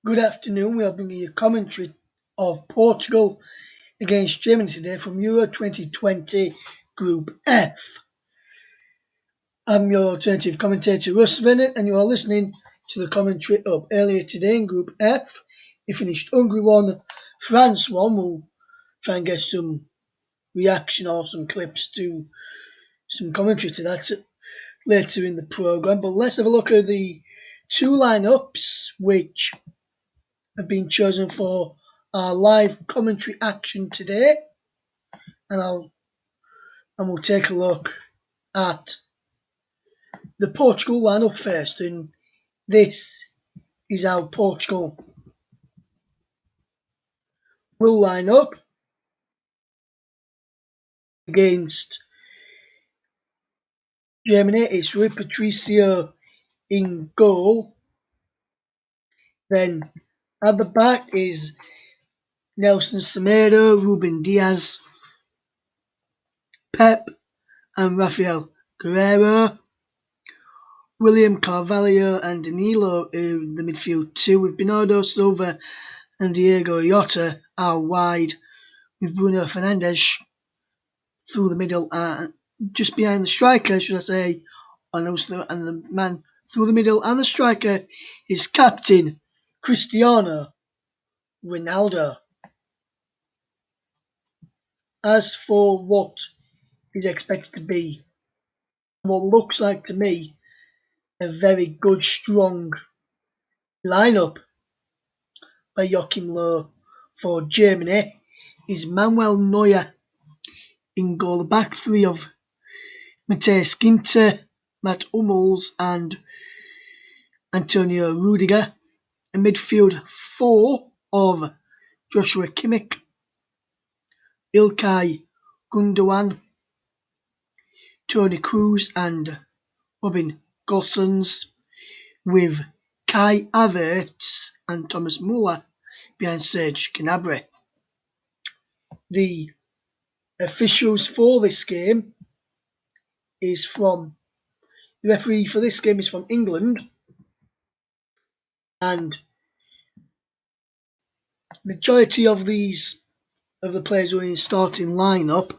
Good afternoon. We are bringing you commentary of Portugal against Germany today from Euro 2020 Group F. I'm your alternative commentator, Russ Bennett, and you are listening to the commentary up earlier today in Group F. It finished Hungary 1, France 1. We'll try and get some reaction or some clips to some commentary to that later in the programme. But let's have a look at the two lineups which have been chosen for our live commentary action today, and we'll take a look at the Portugal lineup first. And this is how Portugal will line up against Germany. It's Rui Patricio in goal. Then at the back is Nelson Semedo, Ruben Diaz, Pep, and Rafael Guerreiro. William Carvalho and Danilo in the midfield two, with Bernardo Silva and Diego Jota are wide, with Bruno Fernandes through the middle, just behind the striker, should I say, and the man through the middle and the striker is captain Cristiano Ronaldo. As for what is expected to be what looks like to me a very good, strong lineup by Joachim Löw for Germany is Manuel Neuer in goal. The back three of Matthias Ginter, Matt Hummels and Antonio Rudiger. A midfield four of Joshua Kimmich, Ilkay Gundogan, Toni Kroos and Robin Gosens, with Kai Havertz and Thomas Muller behind Serge Gnabry. The officials for this game is from the referee for this game is from England, and majority of the players who are in starting lineup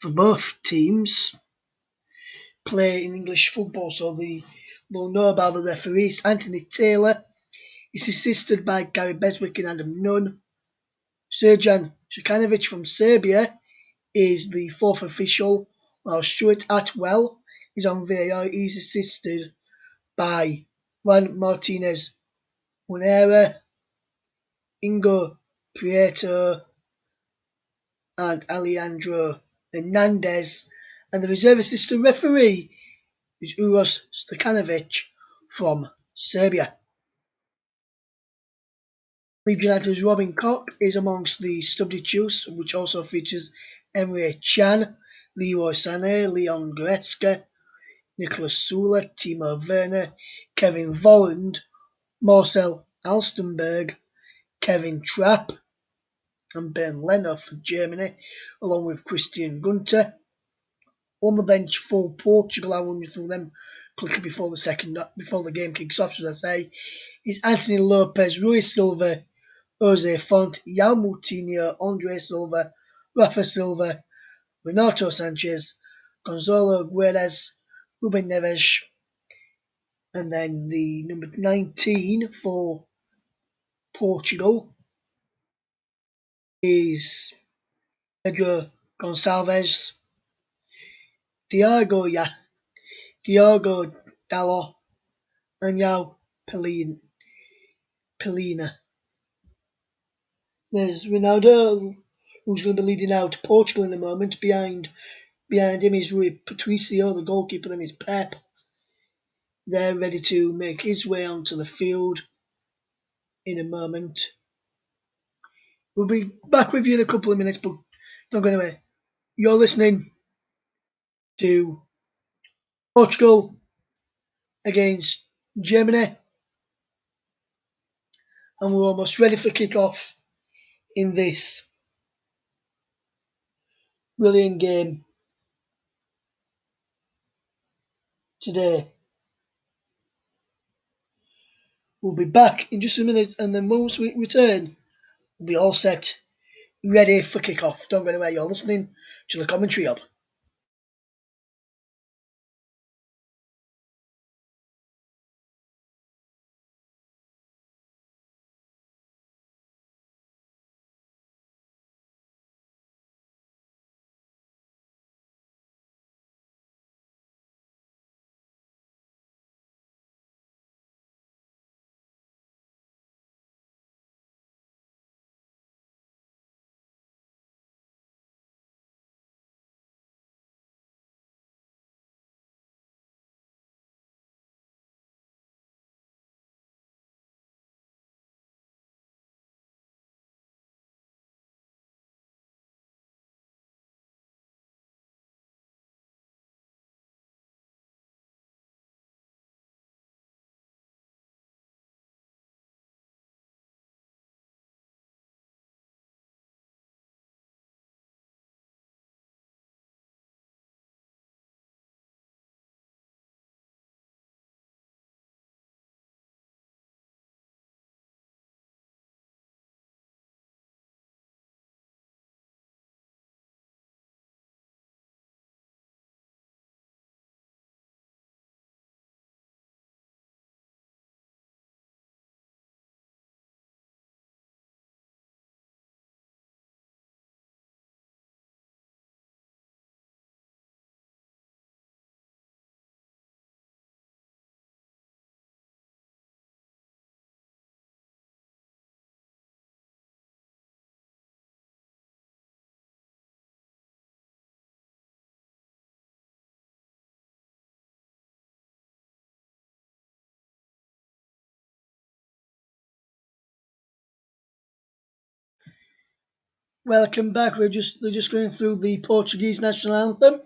for both teams play in English football, so they'll know about the referees. Anthony Taylor is assisted by Gary Beswick and Adam Nunn. Srđan Šukanović from Serbia is the fourth official, while Stuart Atwell is on VAR. He's assisted by Juan Martinez Munera, Ingo Prieto, and Alejandro Hernandez. And the reserve assistant referee is Uroš Stojanović from Serbia. Leeds United's Robin Koch is amongst the substitutes, which also features Emre Can, Leroy Sané, Leon Goretzka, Nicolas Sula, Timo Werner, Kevin Volland, Marcel Alstenberg, Kevin Trapp, and Ben Leno for Germany, along with Christian Gunter. On the bench for Portugal, I will run through them quickly before the game kicks off, should I say, is Anthony Lopez, Rui Silva, Jose Font, Yao Moutinho, Andre Silva, Rafa Silva, Renato Sanchez, Gonzalo Guedes, Ruben Neves, and then the number 19 for Portugal is Pedro Gonçalves, Diogo Dalot, and Yao Pelina. There's Ronaldo, who's going to be leading out Portugal in a moment. Behind him is Rui Patricio, the goalkeeper, then is Pep. They're ready to make his way onto the field in a moment. We'll be back with you in a couple of minutes, but don't go anywhere. You're listening to Portugal against Germany, and we're almost ready for kick-off in this brilliant game today. We'll be back in just a minute, and then once we return, we'll be all set, ready for kick-off. Don't go anywhere, you're listening to the Commentary Hub. Welcome back. We're just going through the Portuguese national anthem.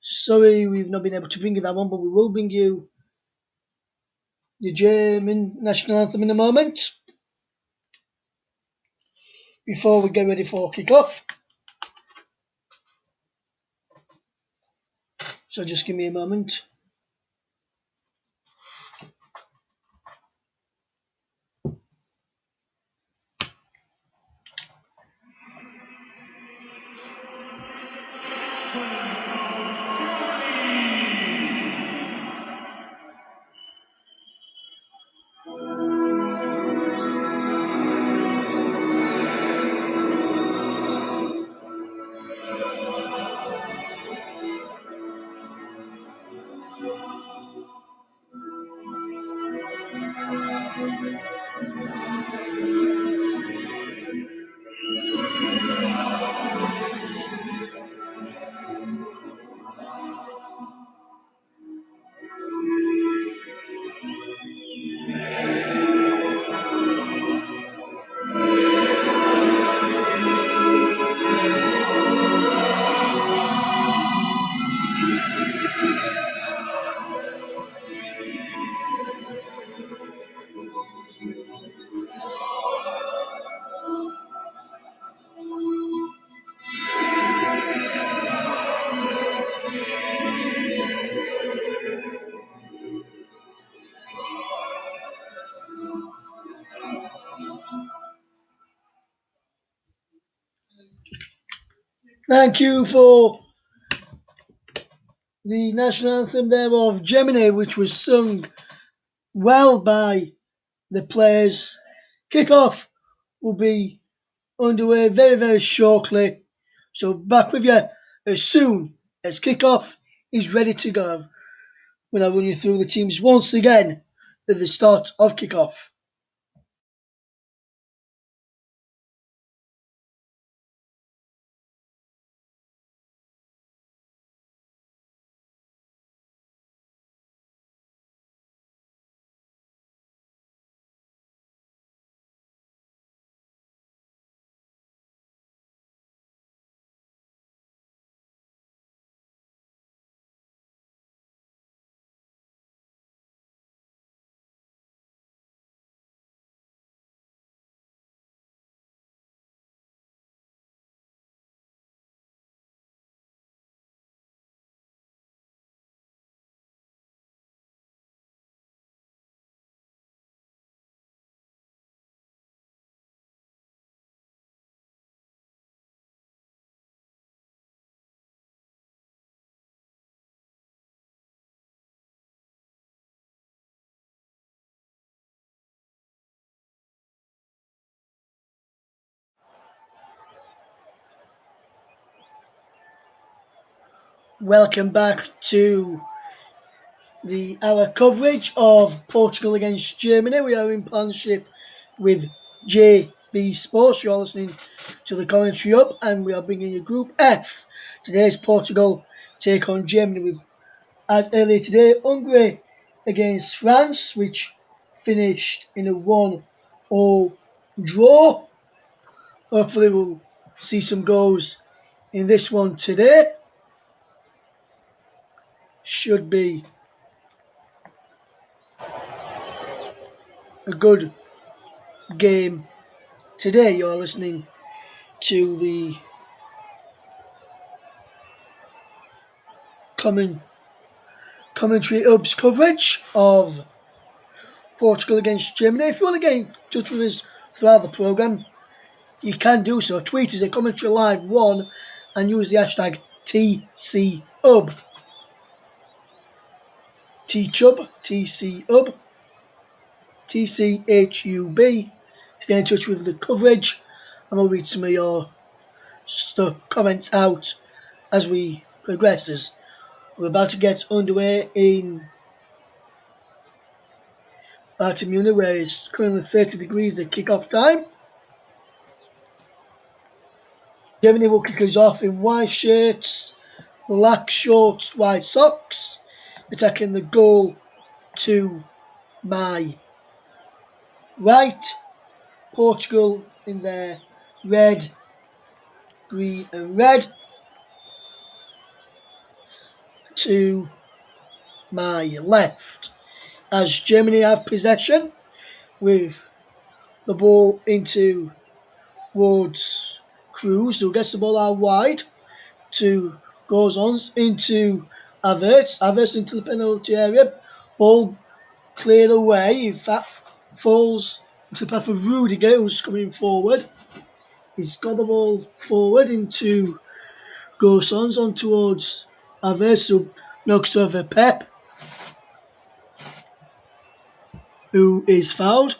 Sorry, we've not been able to bring you that one, but we will bring you the German national anthem in a moment. Before we get ready for kick-off. So just give me a moment. Thank you for the national anthem there of Germany, which was sung well by the players. Kick-off will be underway very, very shortly. So back with you as soon as kick-off is ready to go. When I run you through the teams once again at the start of kick-off. Welcome back to our coverage of Portugal against Germany. We are in partnership with JB Sports. You're listening to the commentary up, and we are bringing you Group F. Today's Portugal take on Germany. We've had earlier today Hungary against France, which finished in a 1-0 draw. Hopefully, we'll see some goals in this one today. Should be a good game today. You're listening to the commentary Hub's coverage of Portugal against Germany. If you want to get in touch with us throughout the programme, you can do so. Tweet us at Commentary Live 1 and use the hashtag TCHub. TCHub, TCHub, TCHUB to get in touch with the coverage, and we'll read some of your comments out as we progress. As we're about to get underway in Munich, where it's currently 30 degrees at kick-off time. Germany will kick us off in white shirts, black shorts, white socks, attacking the goal to my right. Portugal in their red, green and red to my left. As Germany have possession with the ball into towards Cruz, who gets the ball out wide to goes on into Havertz into the penalty area. Ball cleared away. In fact, falls into the path of Rudiger, who's coming forward. He's got the ball forward into Gosens on towards Havertz, who knocks over Pep, who is fouled.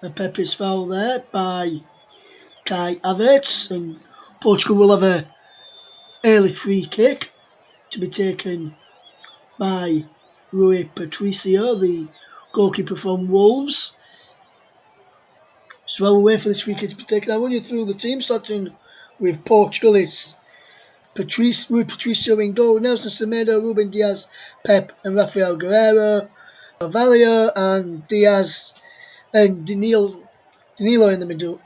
And Pep is fouled there by Kai Havertz, and Portugal will have a early free kick to be taken by Rui Patricio, the goalkeeper from Wolves. So while we wait for this free kick to be taken, I'll run you through the team, starting with Portugal. It's Rui Patricio in goal, Nelson Semedo, Ruben Diaz, Pep and Rafael Guerreiro, Carvalho and Diaz and Danilo in the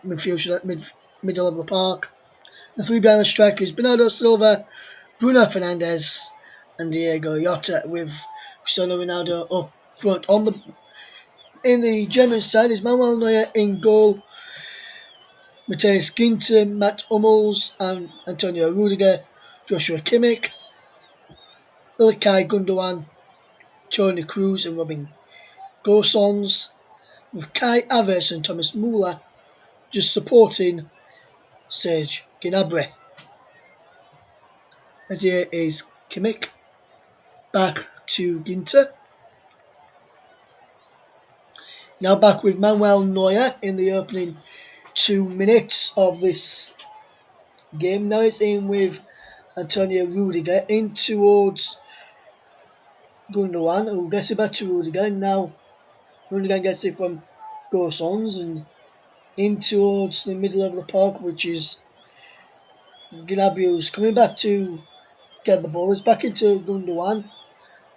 middle of the park. The three behind the strikers, Bernardo Silva, Bruno Fernandes and Diego Jota, with Cristiano Ronaldo up front. In the German side is Manuel Neuer in goal, Matthias Ginter, Matt Hummels and Antonio Rudiger, Joshua Kimmich, Ilkay Gundogan, Toni Kroos and Robin Gosens, with Kai Havertz and Thomas Müller just supporting Serge Gnabry. As here is Kimmich, back to Ginter. Now back with Manuel Neuer in the opening 2 minutes of this game. Now it's in with Antonio Rudiger in towards Gundogan, who gets it back to Rudiger. And now Rudiger gets it from Gosens and in towards the middle of the park, which is Gnabry, who's coming back to get the ball. It's back into Gundogan,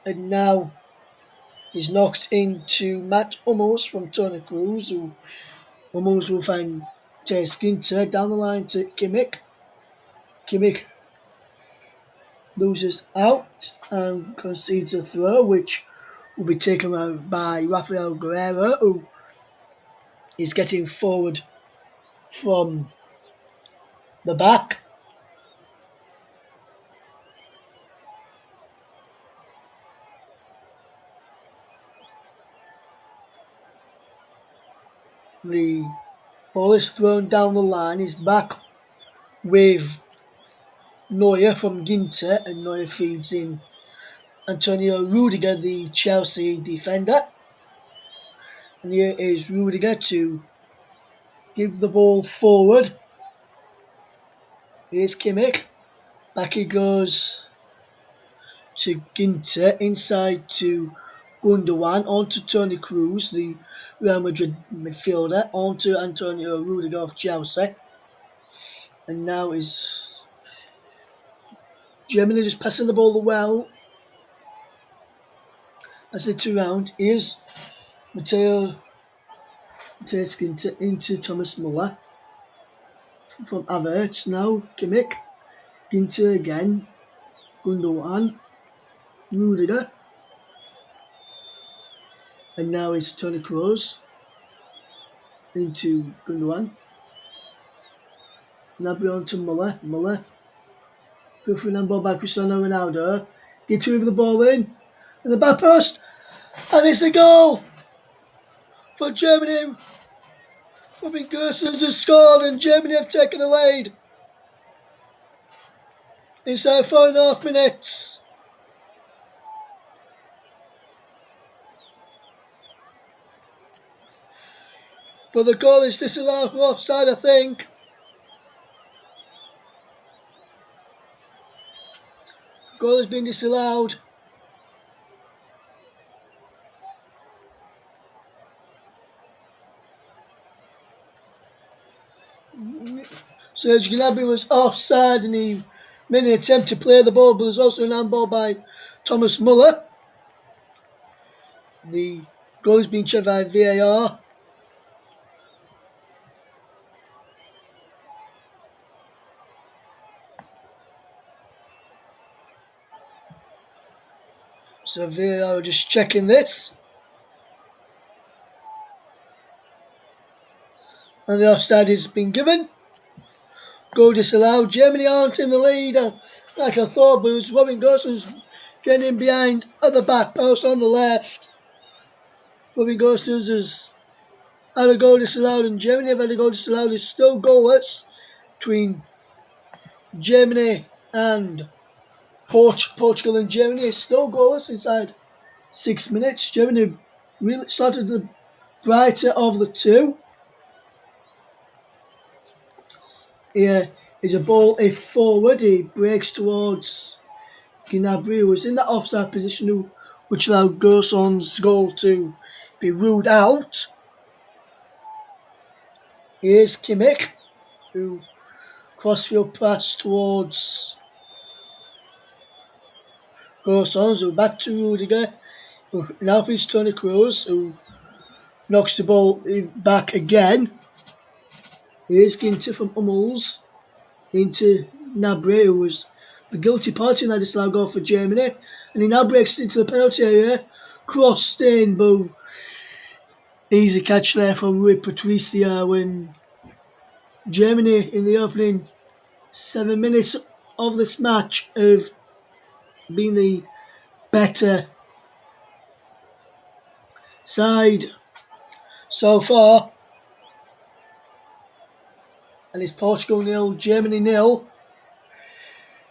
and now he's knocked into Matt Hummels from Toni Kroos, who Hummels will find Ginter down the line to Kimmich. Kimmich loses out and concedes a throw, which will be taken out by Rafael Guerreiro, who is getting forward from the back. The ball is thrown down the line. He's back with Neuer from Ginter, and Neuer feeds in Antonio Rudiger, the Chelsea defender. And here is Rudiger to give the ball forward Here's Kimmich. Back he goes to Ginter. Inside to Gundogan. On to Toni Kroos, the Real Madrid midfielder. On to Antonio Rudiger of Chelsea. And now is Germany just passing the ball well as they two round. Here's Matteo Ginter into Thomas Muller from Havertz. Now Kimmich. Ginter again. Gundogan. Rudiger. And now it's Toni Kroos into Gundogan. Now on to Muller. Muller. Filtering on ball by Cristiano Ronaldo. Get with the ball in. And the back post. And it's a goal for Germany. Robin Gosens has scored and Germany have taken the lead. Inside 4.5 minutes. But the goal is disallowed for offside, I think. The goal has been disallowed. Serge Gnabry was offside and he made an attempt to play the ball, but there's also an handball by Thomas Muller. The goal has been checked by VAR. So VAR are just checking this. And the offside has been given. Goal disallowed. Germany aren't in the lead like I thought, but it was Robin Gosens getting in behind at the back post on the left. Robin Gosens has had a goal disallowed and Germany have had a goal disallowed. It's still goalless between Germany and Portugal and Germany. It's still goalless inside 6 minutes. Germany really started the brighter of the two. Here is a ball forward. He breaks towards Gnabry, who was in that offside position, which allowed Gosens' goal to be ruled out. Here's Kimmich, who crossfield pass towards Gosens, who back to Rudiger, who now feeds Toni Kroos, who knocks the ball back again. Here's Ginter from Hummels into Gnabry, who was the guilty party in that disallowed goal for Germany, and he now breaks into the penalty area, crossed in, but easy catch there from Rui Patricia when Germany in the opening 7 minutes of this match have been the better side so far. And it's Portugal 0, Germany 0.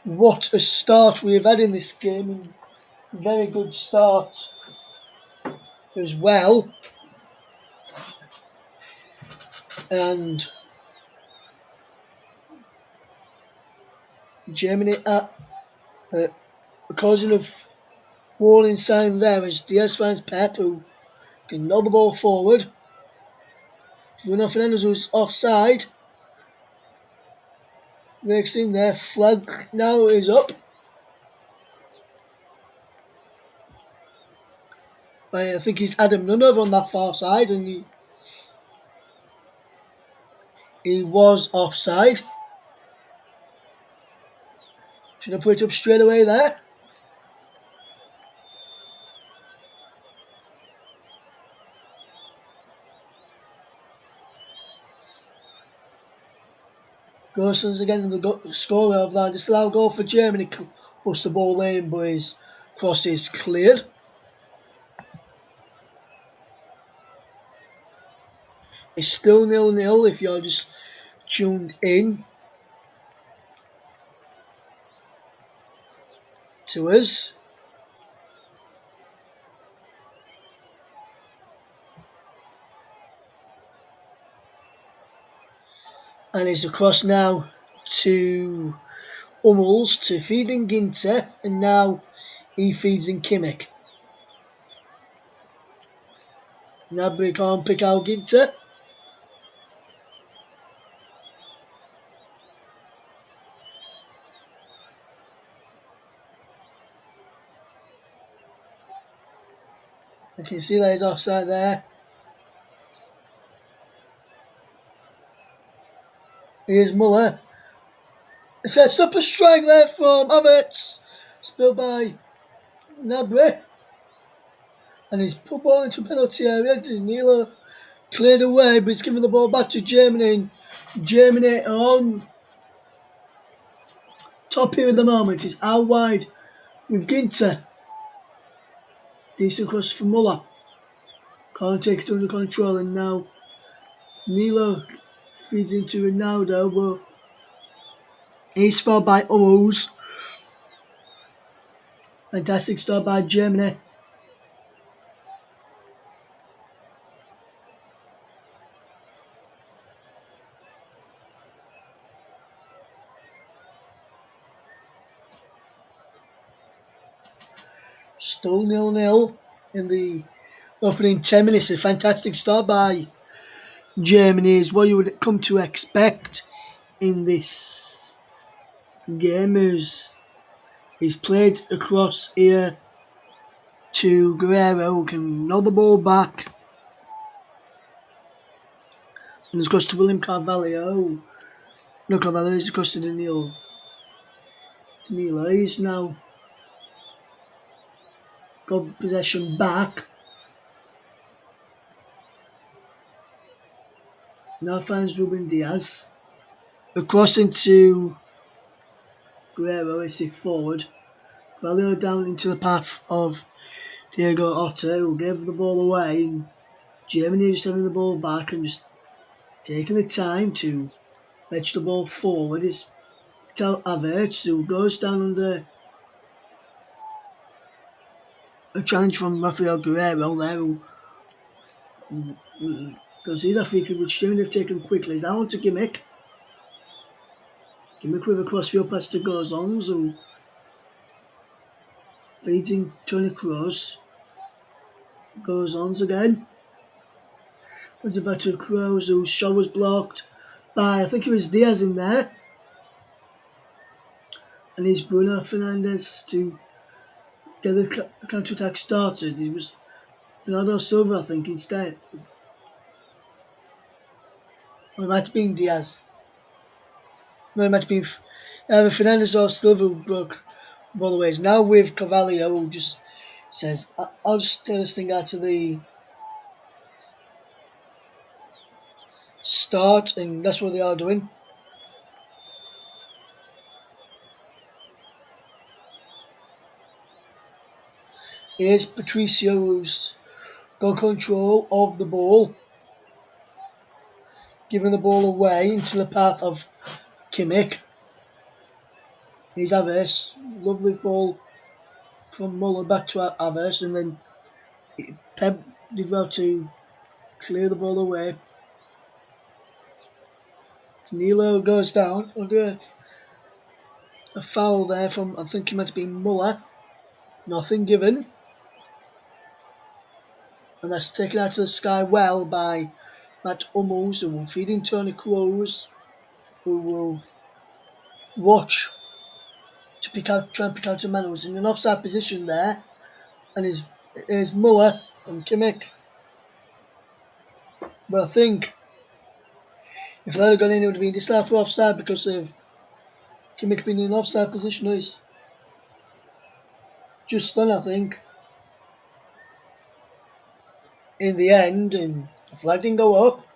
What a start we have had in this game. Very good start as well. And Germany at the causing of warning sign there as Diaz finds Pep, who can knock the ball forward. Bruno Fernandes, who's offside. Breaks in there. Flag now is up. I think he's Adam Nunov on that far side, and he was offside. Should I put it up straight away there? Gosens again, the scorer of that disallowed goal for Germany, puts the ball in, but his cross is cleared. It's still 0-0 if you're just tuned in to us. And it's across now to Hummels to feed in Ginter, and now he feeds in Kimmich. Gnabry can't pick out Ginter. I can see that he's offside there. Here's Muller. It's a super strike there from Havertz. Spilled by Gnabry. And he's put ball into penalty area. Danilo cleared away, but he's giving the ball back to Germany. And Germany on top here at the moment. It's out wide with Ginter. Decent cross for Muller. Can't take it under control, and now Milo feeds into Ronaldo, but he's fouled by Hummels. Fantastic start by Germany. Still 0-0 in the opening 10 minutes. A fantastic start by Germany is what you would come to expect in this game. As he's played across here to Guerrero, who can knock the ball back. And it's goes to William Carvalho. No, Carvalho, it's goes to Danilo. Danilo, he's now got possession back. Now finds Ruben Diaz. Across into Guerrero, is he forward. Carvalho down into the path of Diego Otter, who gave the ball away. And Germany just having the ball back and just taking the time to fetch the ball forward. Is Havertz, who goes down under a challenge from Rafael Guerrero there, who concedes a free kick, which Germany have taken quickly. Down to Kimmich. Kimmich with a crossfield pass to Gozons, who feeds in Toni Kroos. Gozons again. Puts it back to Kroos, whose shot was blocked by, I think it was Diaz in there. And it's Bruno Fernandes to get the counter-attack started. It was Bernardo Silva, I think, instead. Or it might have been Diaz. No, it might have been either Fernandes or Silva who broke both ways. Now with Carvalho, who just says, I'll just tear this thing out to the start, and that's what they are doing. Here's Patricio, who's got control of the ball, giving the ball away into the path of Kimmich. Here's Havertz. Lovely ball from Muller back to Havertz, and then Pep did well to clear the ball away. Danilo goes down under a foul there from, I think it might have been Muller. Nothing given. And that's taken out to the sky well by Matt Hummels, who will feed in Toni Kroos, who will watch to try and pick out a man who's in an offside position there. And is Muller and Kimmich. But I think if they'd have gone in, it would have been disallowed for offside because of Kimmich being in an offside position. Is just done, I think, in the end, and the flag didn't go up.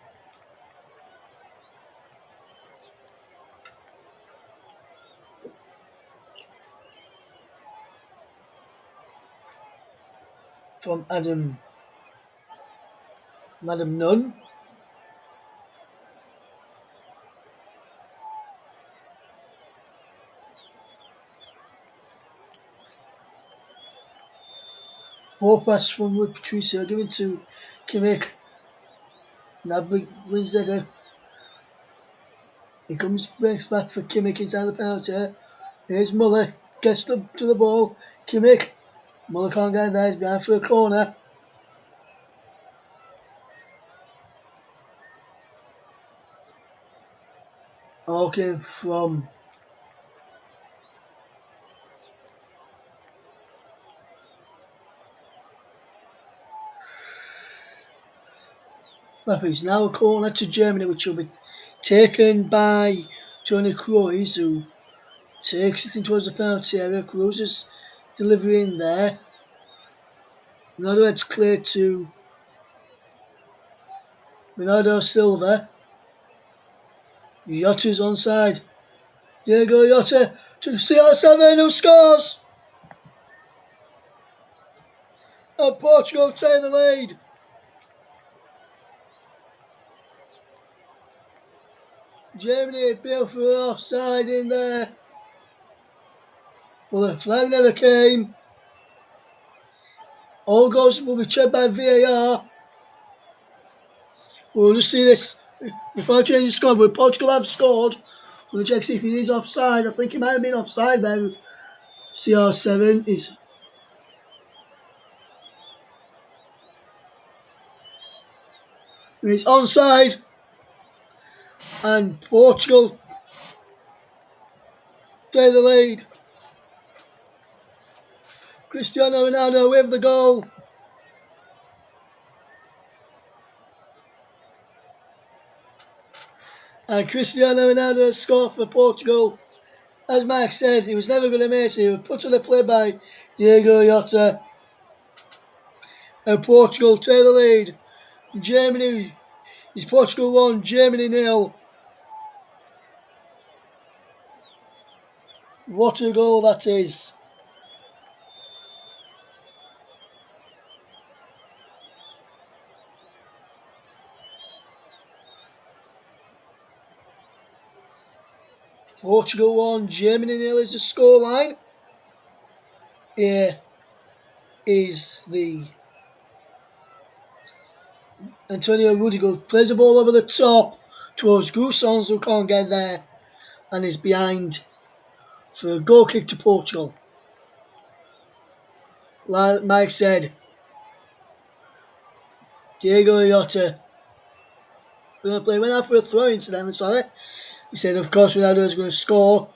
From Adam Nunn. Ball pass from Rui Patricio, given to Kimmich. Now wins header. He breaks back for Kimmich inside the penalty. Here's Muller, gets to the ball. Kimmich, Muller can't get there, he's behind for a corner. Okay, from it's now a corner to Germany, which will be taken by Tony Kroos, who takes it in towards the penalty area. Kroos is delivering there. Ronaldo heads clear to Bernardo Silva. Yotta's onside. Diego Yotta to CR7 who scores! And Portugal take the lead. Germany appeal for offside in there. Well, the flag never came. All goals will be checked by VAR. We'll just see this before I change the score. But Portugal have scored. We'll check see if he is offside. I think he might have been offside there. CR7 is. It's onside. And Portugal take the lead. Cristiano Ronaldo with the goal. And Cristiano Ronaldo scored for Portugal. As Mark said, he was never going to miss. He was put on the play by Diego Jota. And Portugal take the lead. Germany is Portugal 1, Germany 0. What a goal that is. Portugal 1, Germany 0 is the scoreline. Here is the Antonio Rudiger plays the ball over the top towards Gusons who can't get there and is behind for a goal kick to Portugal. Like Mike said, Diego Jota going to play went out for a throw incidentally, sorry. He said of course Ronaldo is going to score,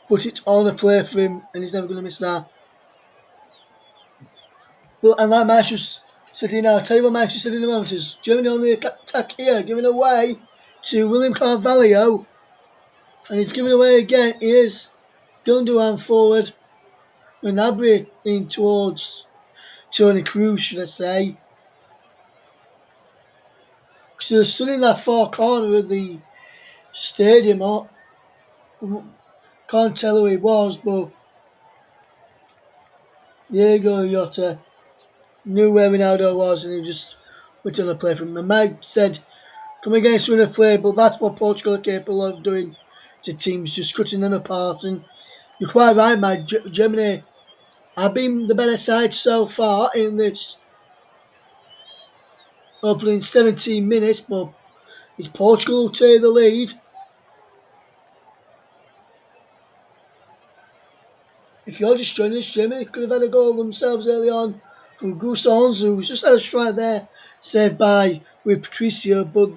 but it's on a play for him and he's never going to miss that. Well, and like Max just said here now, I'll tell you what Max just said in a moment is Germany on the attack here, giving away to William Carvalho. And he's giving away again. Here's Gundogan forward. Gnabry in towards Tony Kroos, should I say. Because there's stood in that far corner of the stadium. Can't tell who he was, but Diego Jota knew where Ronaldo was and he just went on a play from him. And Mike said, come against win a play, but that's what Portugal are capable of doing to teams, just cutting them apart. And you're quite right, Mike. Germany have been the better side so far in this opening 17 minutes, but it's Portugal who take the lead. If you're just joining us, Germany could have had a goal themselves early on from Gusons, who was just had a strike there, saved by with Patricio, but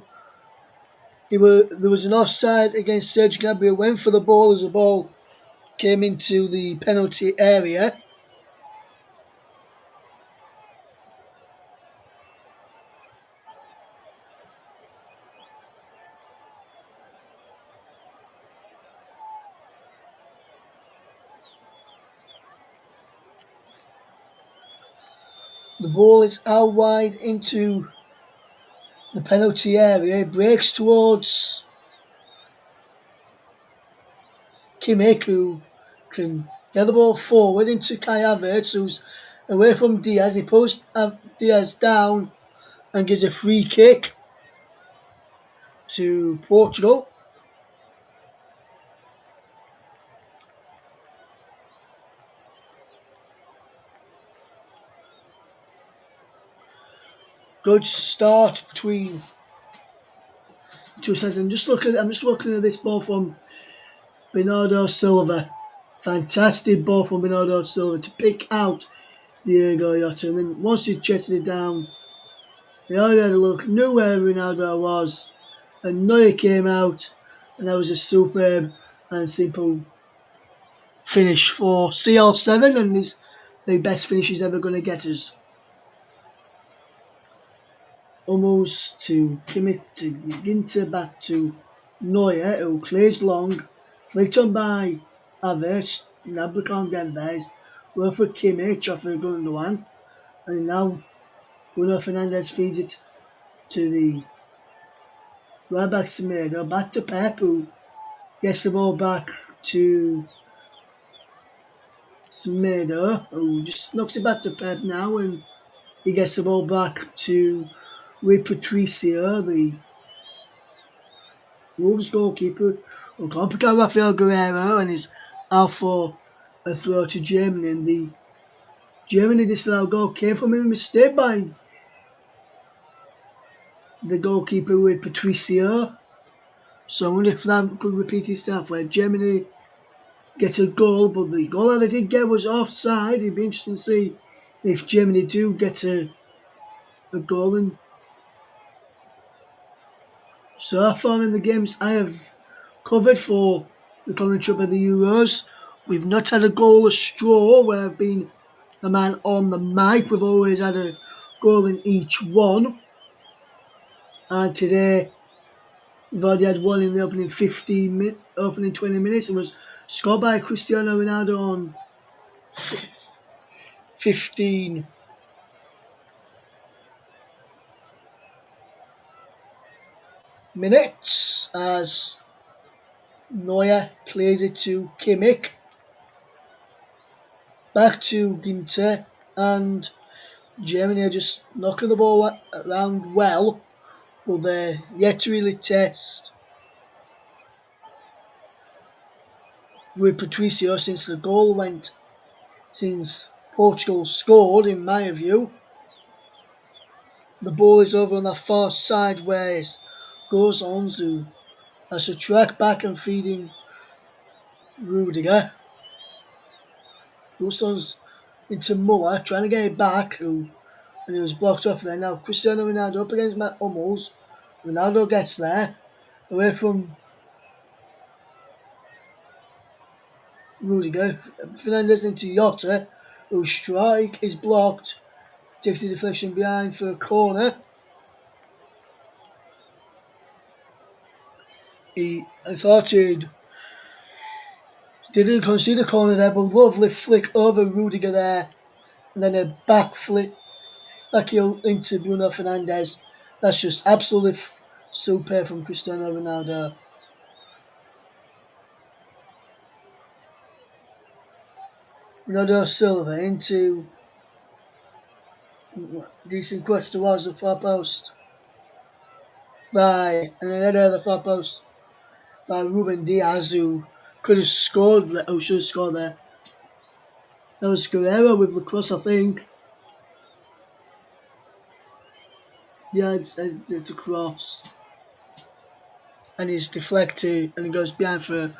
there was an offside against Serge Gnabry. Went for the ball as the ball came into the penalty area. The ball is out wide into the penalty area. It breaks towards Kimmich, who can get the ball forward into Kai Havertz, who's away from Diaz. He pulls Diaz down and gives a free kick to Portugal. Good start between 2 seconds. I'm just looking at this ball from Bernardo Silva. Fantastic ball from Bernardo Silva to pick out Diego Jota. And then once he jetted it down, he already had a look, knew where Ronaldo was, and Neuer came out, and that was a superb and simple finish for CR7, and is the best finish he's ever going to get us. Almost to Kimmich to Ginter, back to Neuer, who clears long, flicked on by Havertz, Nabla can't get there, well for Kimmich off a Gundogan, and now Bruno Fernandes feeds it to the right back Semedo, back to Pep, who gets the ball back to Semedo, who just knocks it back to Pep now, and he gets the ball back to Rui Patricio, the Wolves goalkeeper, who can't pick out Rafael Guerrero, and is out for a throw to Germany. And the Germany disallowed goal came from a mistake by the goalkeeper Rui Patricio. So I wonder if that could repeat itself, where Germany get a goal, but the goal that they did get was offside. It'd be interesting to see if Germany do get a goal. And so far in the games I have covered for the Colin Trip of the Euros, we've not had a goalless draw where I've been the man on the mic. We've always had a goal in each one. And today we've already had one in the opening 20 minutes. It was scored by Cristiano Ronaldo on 15 minutes as Neuer clears it to Kimmich. Back to Ginter, and Germany are just knocking the ball around well, but they're yet to really test with Patricio since Portugal scored, in my view. The ball is over on the far side where it goes on to as a track back and feeding Rudiger. Goes on into Muller, trying to get it back, and he was blocked off there. Now Cristiano Ronaldo up against Matt Hummels. Ronaldo gets there, away from Rudiger. Fernandes into Jota, whose strike is blocked. Takes the deflection behind for a corner. I thought he didn't concede a corner there, but lovely flick over Rudiger there. And then a back flick back heel into Bruno Fernandes. That's just absolutely super from Cristiano Ronaldo. Ronaldo Silva into decent cross towards the far post and then header the far post by Ruben Diaz, who could have scored, who should have scored there. That was Guerrero with the cross, I think. Diaz has to cross, and he's deflected, and he goes behind for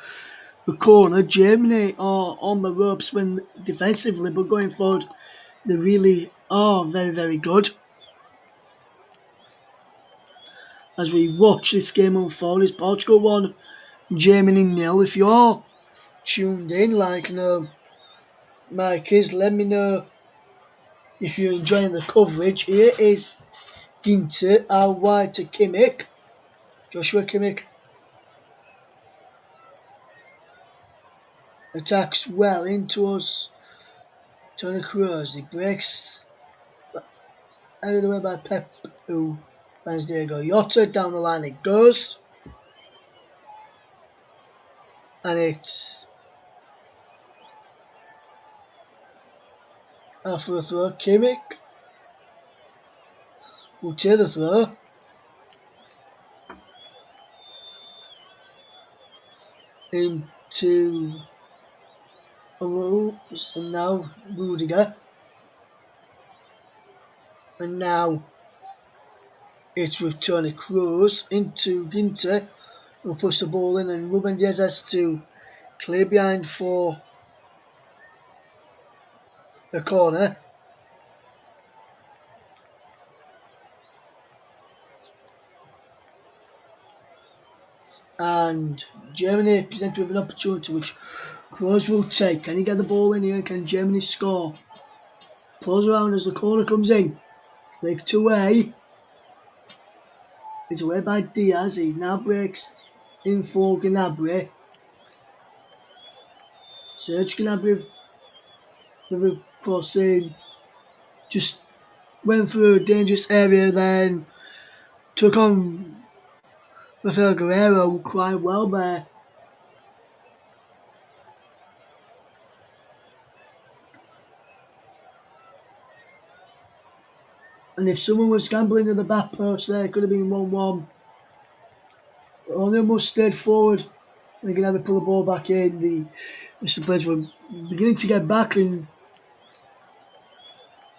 the corner. Germany are on the ropes when defensively, but going forward, they really are very, very good. As we watch this game unfold, it's Portugal 1, Germany 0. If you're tuned in, like Mike is, let me know if you're enjoying the coverage. Here is Ginter out wide to Kimmich. Joshua Kimmich attacks well into us. Tony Kroos, he breaks out of the way by Pep, who finds Diego Jota. Down the line it goes. And it's after the throw. Kimmich will take the throw. Into Rose, and now Rudiger. And now It's with Tony Kroos into Ginter, who push the ball in, and Ruben Diaz has to clear behind for a corner. And Germany presented with an opportunity which Kroos will take. Can he get the ball in here? Can Germany score? Close around as the corner comes in. Flicked away. It's away by Diaz. He now breaks in for Gnabry. Serge Gnabry with a crossing. Just went through a dangerous area, then took on Rafael Guerreiro quite well there. And if someone was gambling in the back post there, it could have been 1-1. Only almost stayed forward. And again, have to pull the ball back in. The players were beginning to get back, and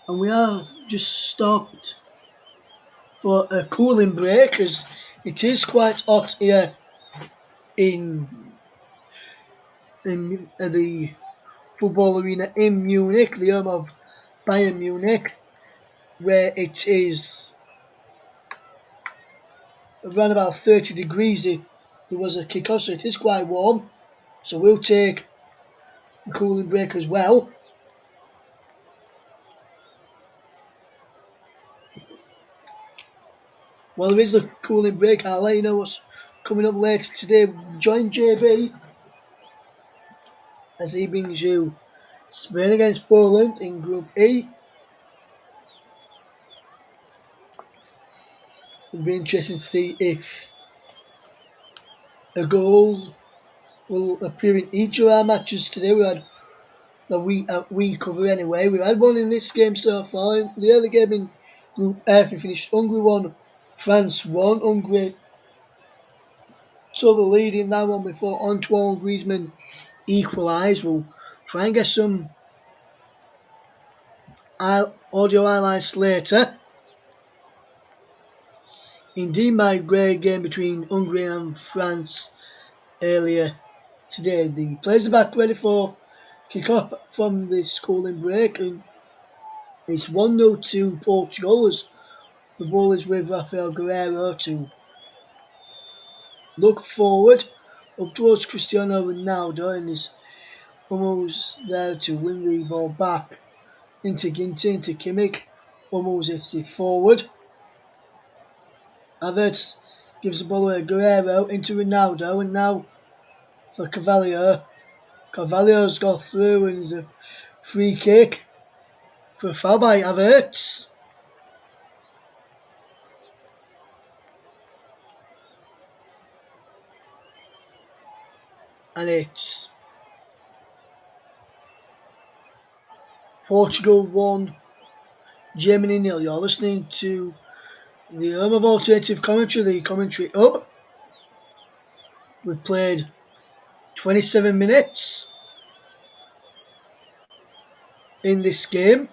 we are just stopped for a cooling break as it is quite hot here in the football arena in Munich, the home of Bayern Munich, where it is around about 30 degrees. It was a kick-off, so it is quite warm. So we'll take a cooling break as well. While there is a cooling break, I'll let you know what's coming up later today. Join JB as he brings you Spain against Poland in Group E. It'll be interesting to see if a goal will appear in each of our matches today. We had we cover anyway. We've had one in this game so far. The early game in Group F, we finished Hungary 1, France 1. Hungary took the lead in that one before Antoine Griezmann equalised. We'll try and get some audio highlights later. Indeed, my great game between Hungary and France earlier today. The players are back ready for kick-off from this cooling break, and it's 1-0 to Portugal as the ball is with Rafael Guerreiro to look forward up towards Cristiano Ronaldo, and is almost there to win the ball back into Ginter, into Kimmich, almost hits it forward. Havertz gives the ball away, Guerreiro into Ronaldo, and now for Cavalier. Cavalier's got through, and there's a free kick for a foul by Havertz. And it's Portugal 1, Germany 0. You're listening to the home of alternative commentary, the commentary up. We've played 27 minutes in this game.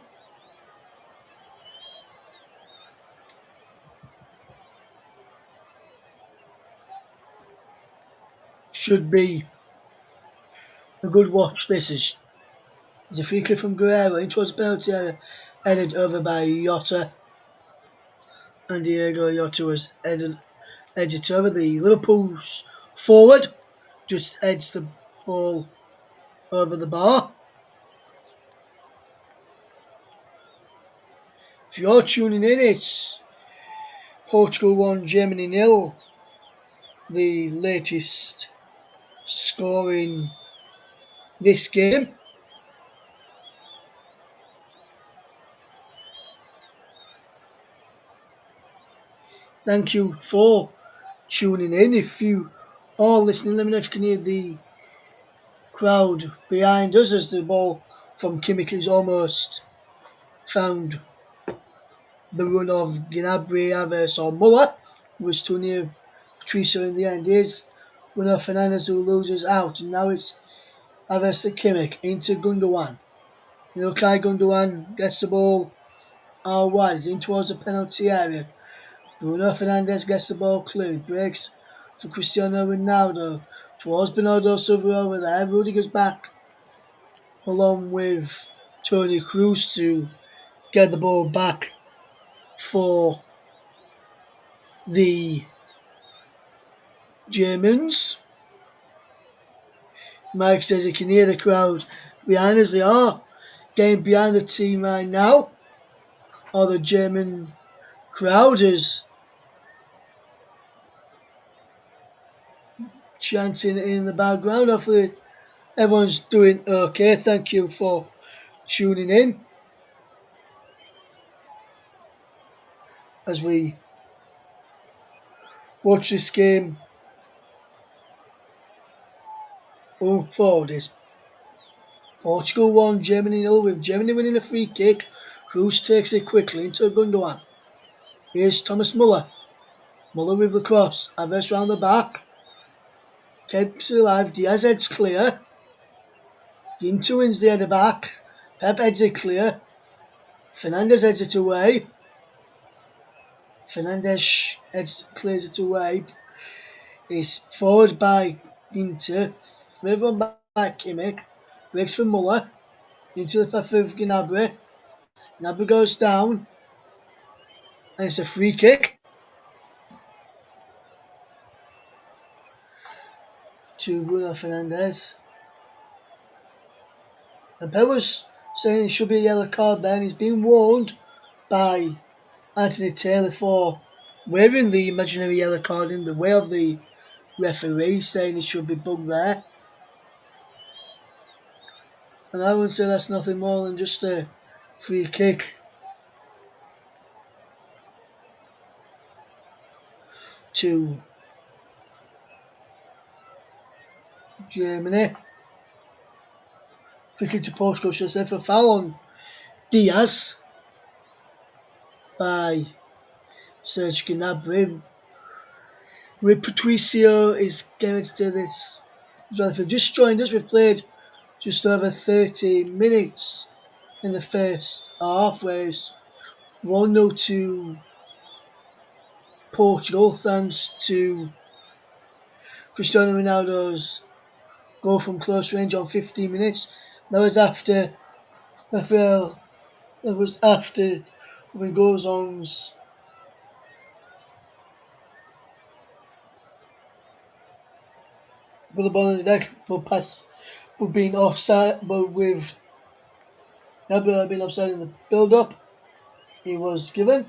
Should be a good watch. This is a free kick from Guerreiro into the penalty area, headed over by Jota. And Diego Jota was headed it over. The Liverpool's forward just heads the ball over the bar. If you're tuning in, it's Portugal 1, Germany 0. The latest score in this game. Thank you for tuning in. If you are listening, let me know if you can hear the crowd behind us as the ball from Kimmich is almost found the run of Gnabry, Havertz or Muller, who was too near Patricio in the end. Here's Bruno Fernandes who loses out, and now it's Havertz to Kimmich into Gundogan. Ilkay Gundogan gets the ball out wide, in towards the penalty area. Bruno Fernandes gets the ball cleared, breaks for Cristiano Ronaldo. Towards Bernardo Silva over there. Rudiger's back along with Tony Cruz to get the ball back for the Germans. Mike says he can hear the crowd behind us. They are getting behind the team right now. Or the German crowd is chanting in the background. Hopefully everyone's doing okay. Thank you for tuning in as we watch this game unfold. Is Portugal 1, Germany 0, with Germany winning a free kick. Cruz takes it quickly into Gundogan. Here's Thomas Muller. Muller with the cross. Aves round the back. Keeps it alive. Diaz heads clear. Ginter wins the header back. Pep heads it clear. Fernandes heads it away. Fernandes clears it away. It's forward by Ginter. Further on by Kimmich. Breaks for Muller. Into the path of Gnabry. Gnabry goes down. And it's a free kick to Bruno Fernandes. And Pep was saying it should be a yellow card there, and he's been warned by Anthony Taylor for waving the imaginary yellow card in the way of the referee, saying it should be booked there. And I would say that's nothing more than just a free kick to Germany. Free kick to Portugal, should I say, for a foul on Diaz by Serge Gnabry. With Patricio is getting to this. If you've just joined us, we've played just over 30 minutes in the first half, whereas 1-0 to Portugal, thanks to Cristiano Ronaldo's goal from close range on 15 minutes. That was after when goes on's with the ball in the deck, but being offside, but with Gnabry being offside in the build-up, he was given.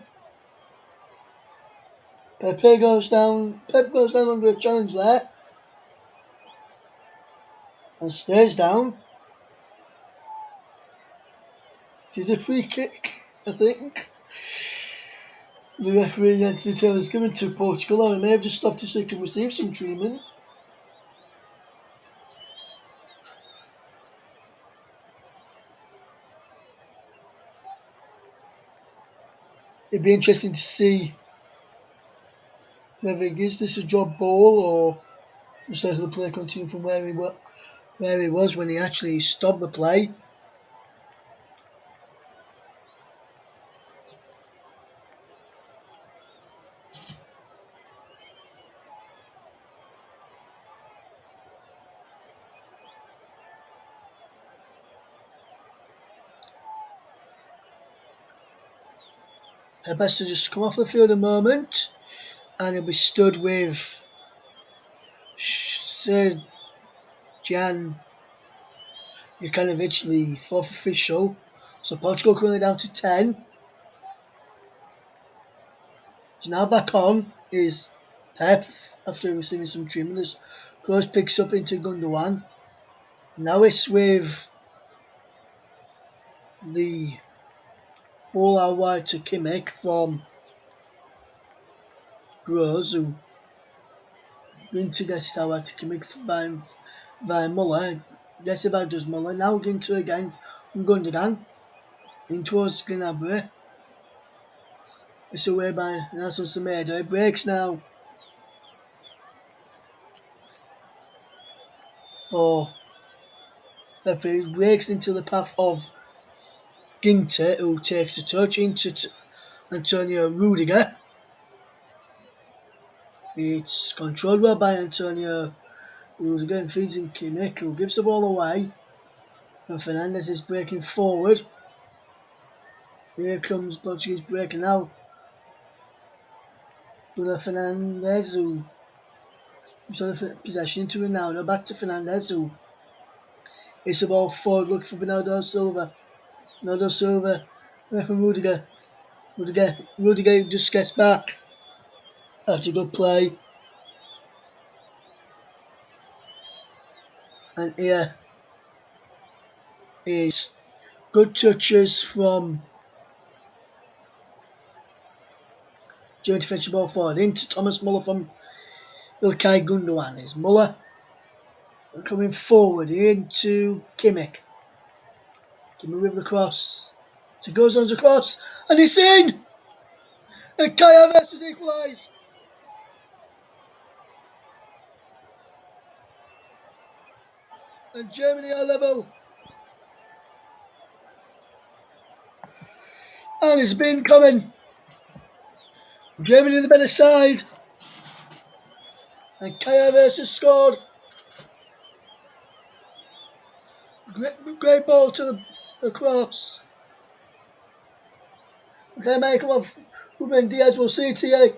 Pep goes down under a challenge there and stays down. It is a free kick, I think. The referee Anthony Taylor is given to Portugal, or he may have just stopped it so he can receive some treatment. It'd be interesting to see whether he gives this a drop ball or just let the play continue from where he was when he actually stopped the play. Pep has to just come off the field a moment, and he'll be stood with Sir Jan Jukanovic, the fourth official. So Portugal currently down to 10. So now back on is Pep after receiving some treatment as Kroos picks up into Gundogan. Now it's with the ball out wide to Kimmich from Gross, who Ginter gets it out wide to Kimmich by Muller. Gets it back does Muller. Now Ginter again from Gundogan. In towards Gnabry. It's away by Nelson Semedo. It breaks now for Pepe. Breaks into the path of Ginter, who takes the touch into Antonio Rudiger. It's controlled well by Antonio, who's again feeds in Kimmich, who gives the ball away. And Fernandes is breaking forward. Here comes Portuguese breaking now. Bruno Fernandes, who is on possession into Ronaldo. Back to Fernandes, who hits the ball forward, looking for Bernardo Silva. Bernardo Silva, away from Rudiger. Rudiger just gets back after good play. And here is good touches from Germany to fetch the ball forward into Thomas Muller from Ilkay Gundogan. Is Muller coming forward into Kimmich. Kimmich with the cross. So goes on the cross and it's in! And Kai Havertz has equalised. And Germany are level. And it's been coming. Germany the better side. And Kai Havertz has scored. Great ball to the cross. Okay, Michael of Ruben Diaz will see it here.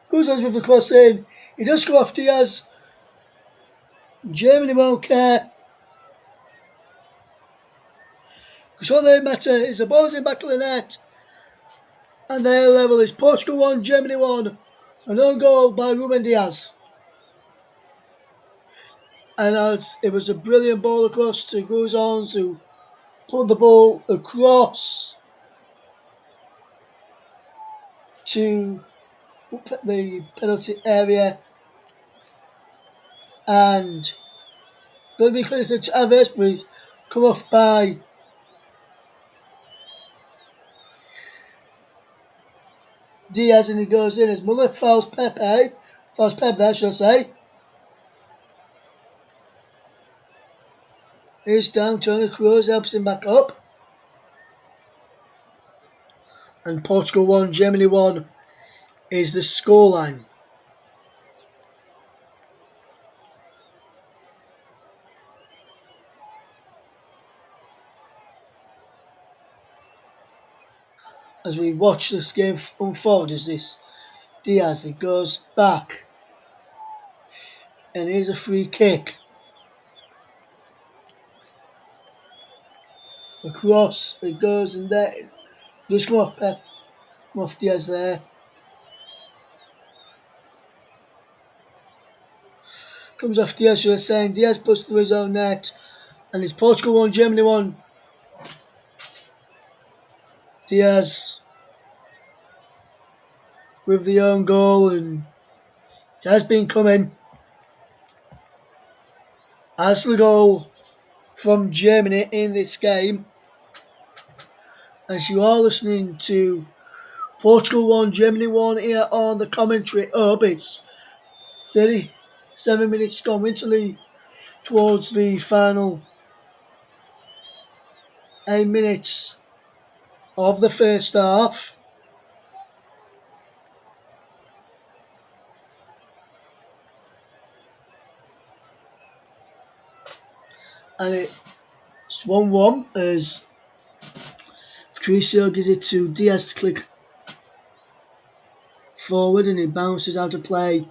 Goes on with the cross in. He does go off Diaz. Germany won't care. Because all they matter is the ball's in back of the net. And their level is Portugal 1, Germany 1. An own goal by Ruben Diaz. And it was a brilliant ball across to Guzans, who pulled the ball across to the penalty area. And going to be clear to Havertz, but come off by Diaz, and he goes in as Muller fouls Pepe. Fouls Pep there, shall I say. He's down, Tony Kroos helps him back up. And Portugal 1, Germany 1 is the scoreline. As we watch this game unfold, is this Diaz, he goes back. And here's a free kick. Across, it goes and there. Just come off Pep. Come off Diaz there. Comes off Diaz, should I say. And Diaz puts through his own net. And it's Portugal 1, Germany 1. Diaz with the own goal, and it has been coming as the goal from Germany in this game. As you are listening to Portugal 1, Germany 1 here on the commentary hub, it's 37 minutes gone into the towards the final 8 minutes of the first half. And it's 1-1 as Patricio gives it to Diaz to click forward, and it bounces out of play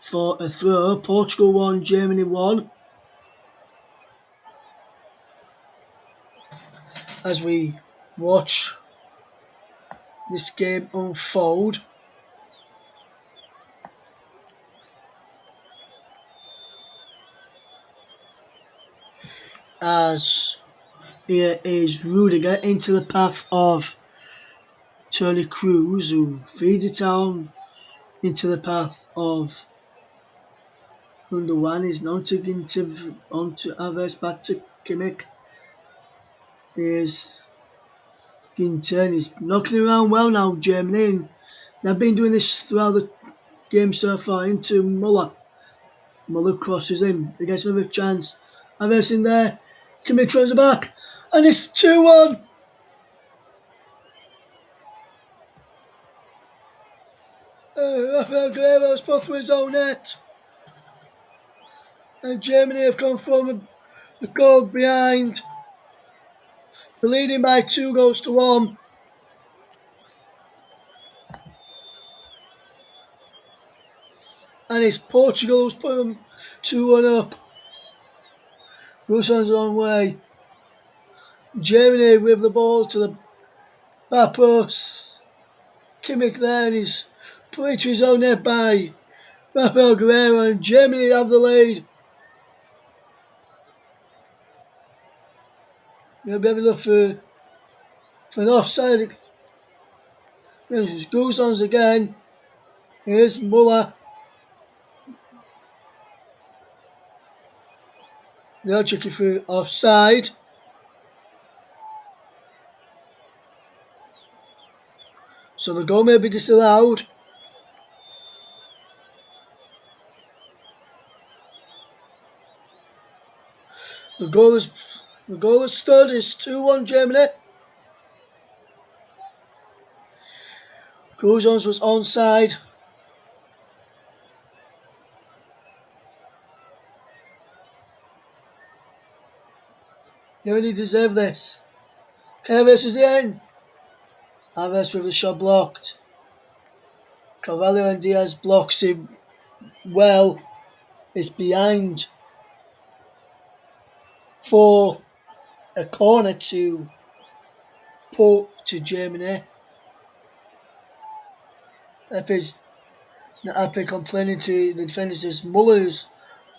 for a throw. Portugal 1, Germany 1. As we watch this game unfold, as here is Rudiger into the path of Tony Kroos, who feeds it down into the path of Gundogan. Is onto Havertz, back to Kimmich. Here's Ginter. He's knocking around well now, Germany, and they've been doing this throughout the game so far. Into Muller. Muller crosses in. He gets another chance. Havertz in there. Kimmich throws it back. And it's 2-1. Rafael Guerrero's put through his own net. And Germany have come from the goal behind. They're leading by 2-1. And it's Portugal who's put them 2-1 up. Russell's on way. Germany with the ball to the back post. Kimmich there and he's put it to his own net by Rafael Guerrero, and Germany have the lead. They'll be able to look for an offside. There's Guzans again. Here's Muller. They're checking for offside. So the goal may be disallowed. The goal is stood. It's 2-1 Germany. Guzans was onside. They really deserve this. Alves is in. Alves with the shot blocked. Carvalho and Diaz blocks him well. It's behind for a corner to Germany. After complaining to the defenders as Muller's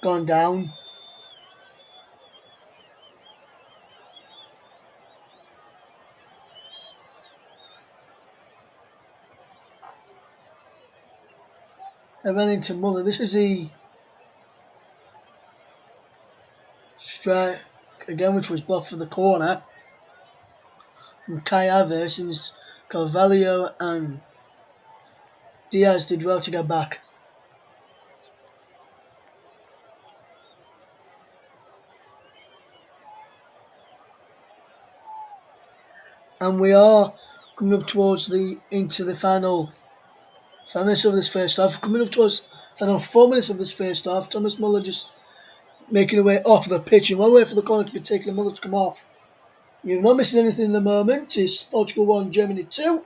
gone down. I ran into Muller. This is the strike again, which was blocked for the corner from Kai Havertz, and Carvalho and Diaz did well to get back. And we are coming up towards into the final 5 minutes of this first half. Coming up towards final 4 minutes of this first half. Thomas Muller just making her way off the pitch, and one way for the corner to be taken and Muller to come off. You're not missing anything in the moment. It's Portugal 1, Germany 2.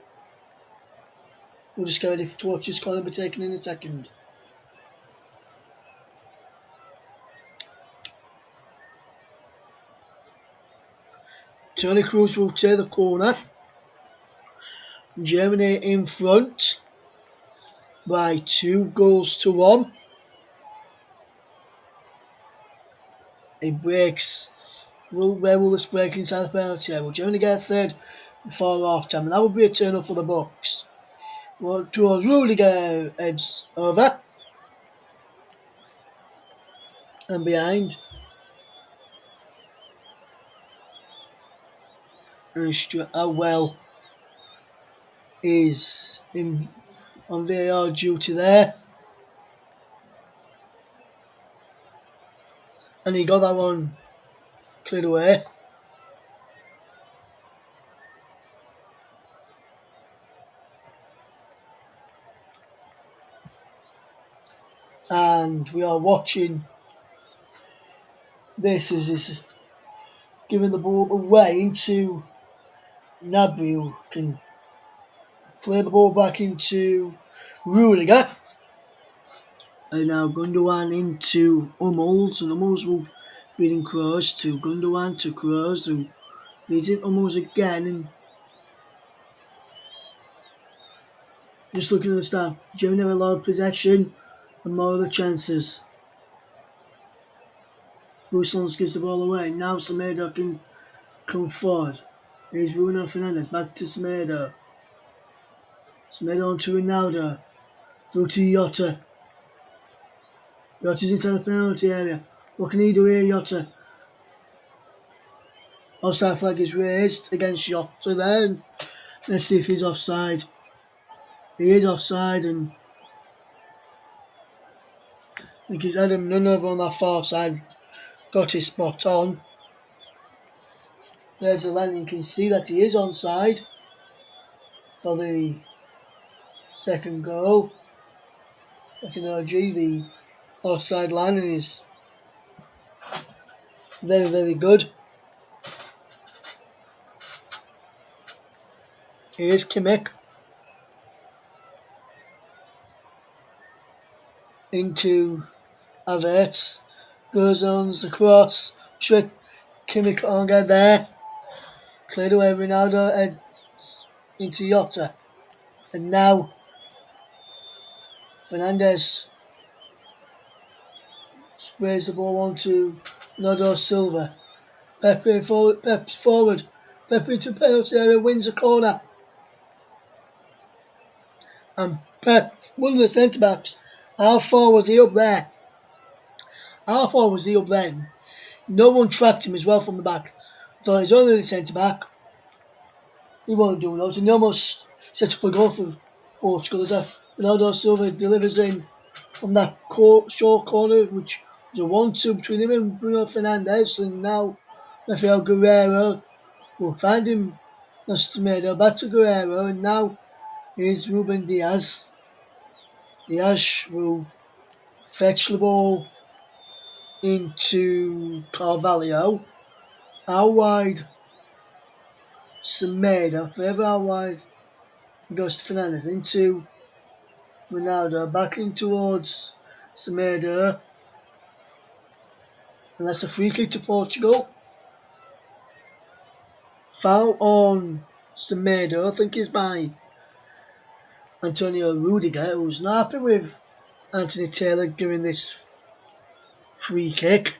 We'll just get ready to watch this corner be taken in a second. Toni Kroos will take the corner. Germany in front by 2-1. It breaks. Where will this break inside the penalty area? Will Germany get a third before half time? And that would be a turn up for the Bucks. Well, towards Rudiger, heads over. And behind. And well is on VAR duty there. And he got that one cleared away. And we are watching this as is giving the ball away into Gnabry, who can play the ball back into Rudiger. And now Gundogan into Hummels, and Hummels will feeding Kroos to Gundogan to Kroos, who feeds it Hummels again. And just looking at the start, Germany have a lot of possession and more of the chances. Ruslan gives the ball away. Now Semedo can come forward. Here's Bruno Fernandes back to Semedo. Semedo on to Ronaldo. Through to Jota. Jota's inside the penalty area. What can he do here, Jota? Offside flag is raised against Jota then. Let's see if he's offside. He is offside, and I think he's Adam Nunov on that far side. Got his spot on. There's the line, you can see that he is onside for the second goal. Akinji, the offside line, is very, very good. Here's Kimmich into Havertz. Goes on the cross. Sure, Kimmich can't get there. Cleared away. Ronaldo heads into Jota. And now Fernandes sprays the ball onto Bernardo Silva. Pepe forward. Pep's forward. Pepe into penalty area, wins a corner. And Pep, one of the centre backs, how far was he up there? How far was he up there? No one tracked him as well from the back. Thought he's only the centre back. He wasn't doing those. And he almost set up a goal for Portugal as Ronaldo Silva delivers in from that short corner, which was a 1-2 between him and Bruno Fernandes. And now Rafael Guerreiro will find him. Nostramato back to Guerreiro. And now here's Ruben Diaz. Diaz will fetch the ball into Carvalho. Out wide, Semedo. Further out wide, goes to Fernandes. Into Ronaldo. Back in towards Semedo. And that's a free kick to Portugal. Foul on Semedo. I think it's by Antonio Rudiger, who's not happy with Anthony Taylor giving this free kick.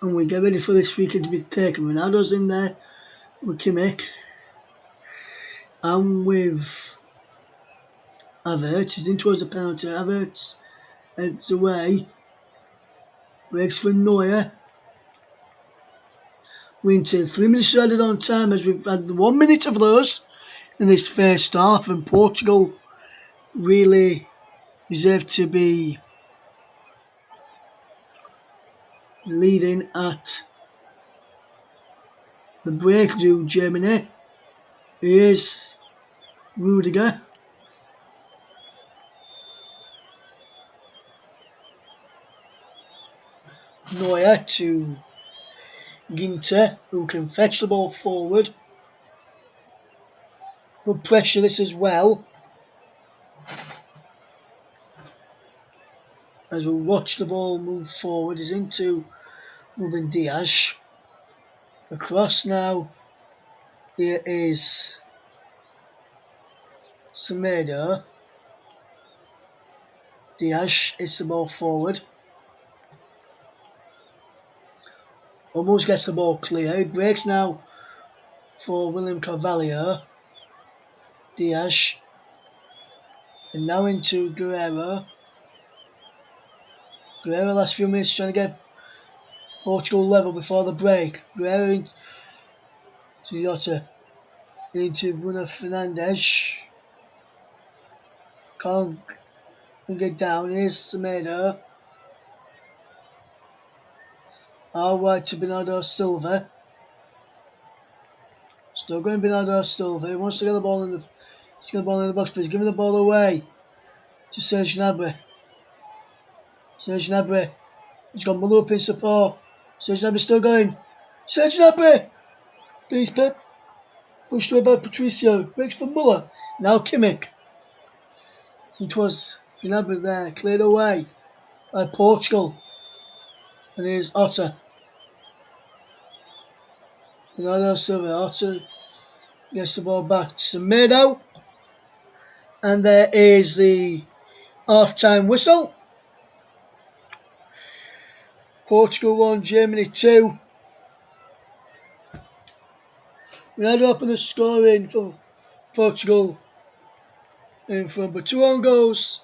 And we get ready for this free kick to be taken. Ronaldo's in there with Kimmich. And with Havertz, he's in towards the penalty. Havertz heads away. Breaks for Neuer. We're into 3 minutes added on time as we've had 1 minute of those in this first half, and Portugal really deserve to be leading at the break to Germany. Here's Rudiger. Neuer to Ginter, who can fetch the ball forward. But pressure this as well. As we watch the ball move forward, is into Ruben Diaz. Across now. Here is Semedo. Diaz hits the ball forward. Almost gets the ball clear. It breaks now for William Carvalho. Diaz. And now into Guerreiro. Guerreiro last few minutes trying to get Portugal level before the break. Guerreiro into Jota. Into Bruno Fernandes. Can't get down. Here's Semedo. Out wide to Bernardo Silva. Still going Bernardo Silva. He wants to get the ball in the. He's got the ball in the box, but he's giving the ball away to Serge Gnabry. Serge Gnabry. He's got Muller up in support. Serge Gnabry still going. Serge Gnabry! Please, Pep. Pushed away by Patricio. Breaks for Muller. Now Kimmich. It was Gnabry there. Cleared away by Portugal. And here's Otter. Bernardo Silva. Otter gets the ball back to Semedo. And there is the half-time whistle. Portugal 1, Germany 2. Ronaldo up with the scoring for Portugal in front, but 2 own goals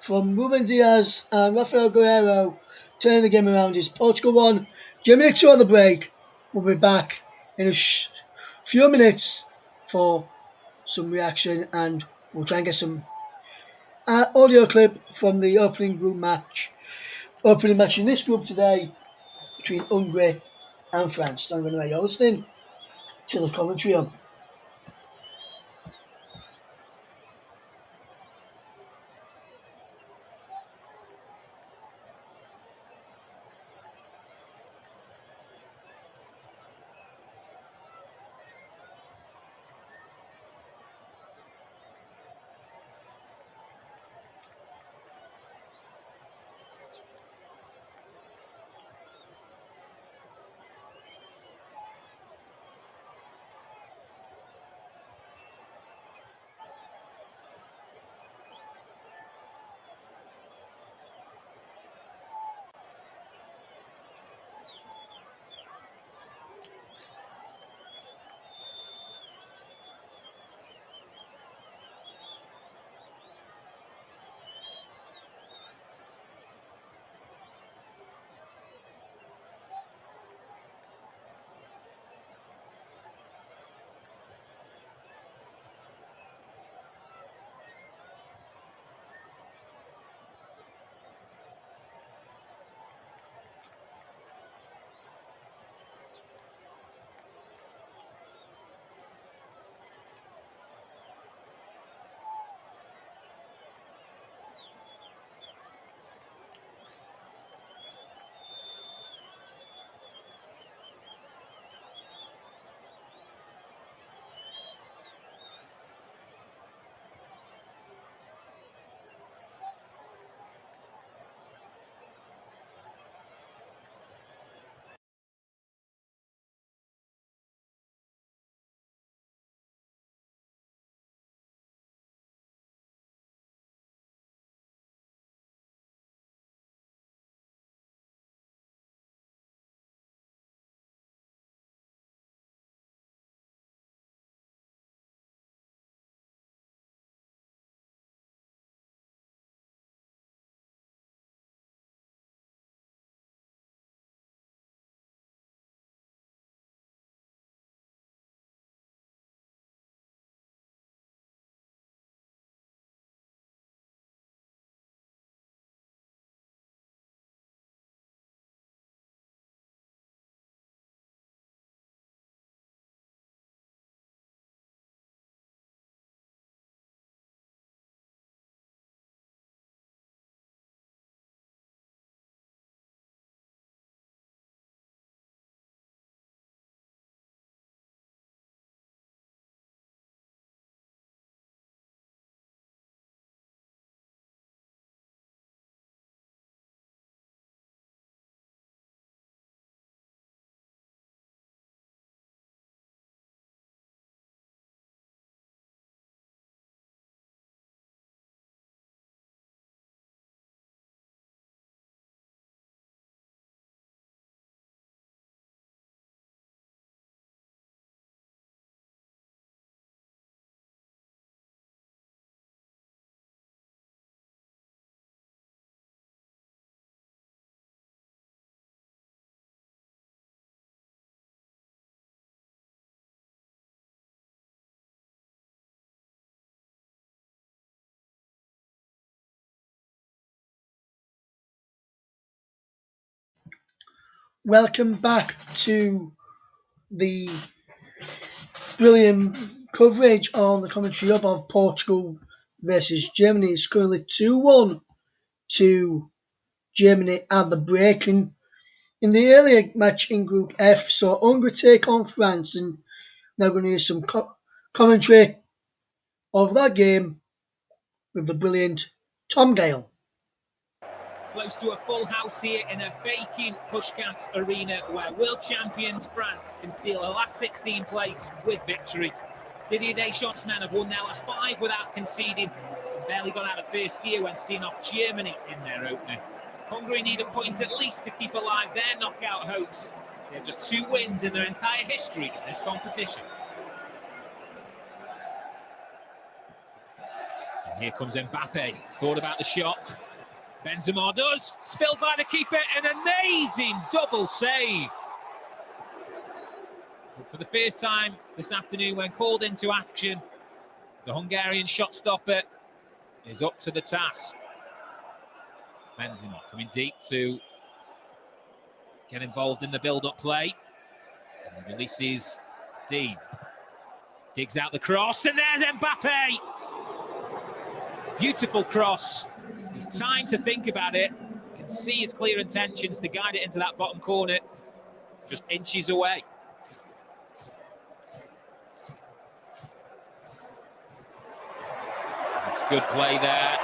from Ruben Diaz and Rafael Guerreiro turning the game around. Is Portugal 1, Germany 2 on the break. We'll be back in a few minutes for some reaction, and we'll try and get some audio clip from the opening match in this group today between Hungary and France. So I'm going to make you listening to the commentary on. Welcome back to the brilliant coverage on the commentary up of Portugal versus Germany. It's currently 2-1 to Germany at the break. And in the earlier match in Group F, so Hungary take on France, and now going to hear some commentary of that game with the brilliant Tom Gale. Close to a full house here in a vacant Puskás Arena where world champions France can seal a last 16 place with victory. Didier Deschamps' men have won their last 5 without conceding and barely got out of first gear when seeing off Germany in their opener. Hungary need a point at least to keep alive their knockout hopes. They have just 2 wins in their entire history in this competition. And here comes Mbappe, thought about the shot. Benzema does, spilled by the keeper, an amazing double save. the first time this afternoon when called into action, the Hungarian shot stopper is up to the task. Benzema coming deep to get involved in the build-up play. And releases Dean. Digs out the cross, and there's Mbappe! Beautiful cross. He's time to think about it. Can see his clear intentions to guide it into that bottom corner. Just inches away. It's good play there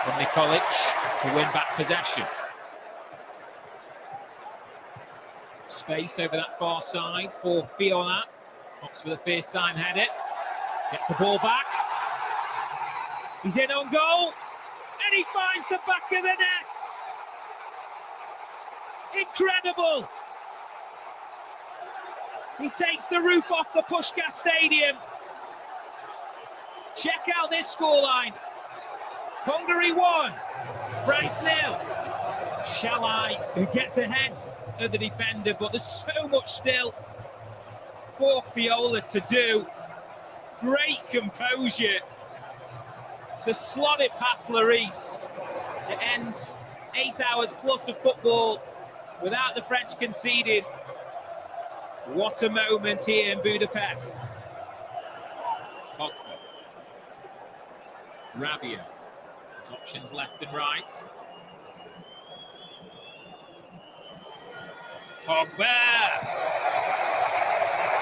from Nikolic to win back possession. Space over that far side for Fiona. Opts for the first time header. Gets the ball back. He's in on goal. And he finds the back of the net. Incredible. He takes the roof off the Puskás Stadium. Check out this scoreline. Hungary 1, France 0. Shalai, who gets ahead of the defender, but there's so much still for Viola to do. Great composure to slot it past Lloris. It ends 8 hours plus of football without the French conceding. What a moment here in Budapest. Pogba. Rabiot. His options left and right. Pogba!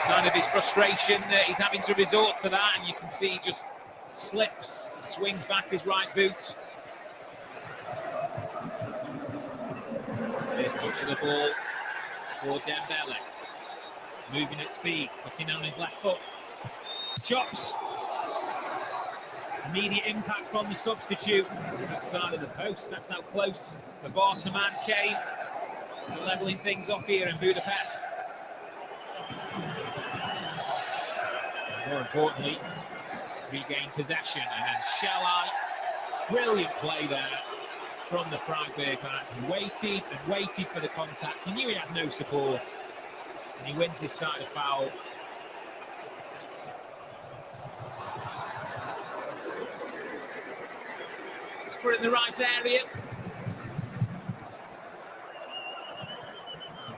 Sign of his frustration that he's having to resort to that, and you can see he just slips, swings back his right boot. First touch of the ball for Dembele. Moving at speed, putting on his left foot. Chops. Immediate impact from the substitute. Outside of the post, that's how close the Barca man came to levelling things off here in Budapest. More importantly, regain possession, and Shalai, brilliant play there from the Freiburg man. He waited and waited for the contact. He knew he had no support, and he wins his side of foul. Let's put it in the right area.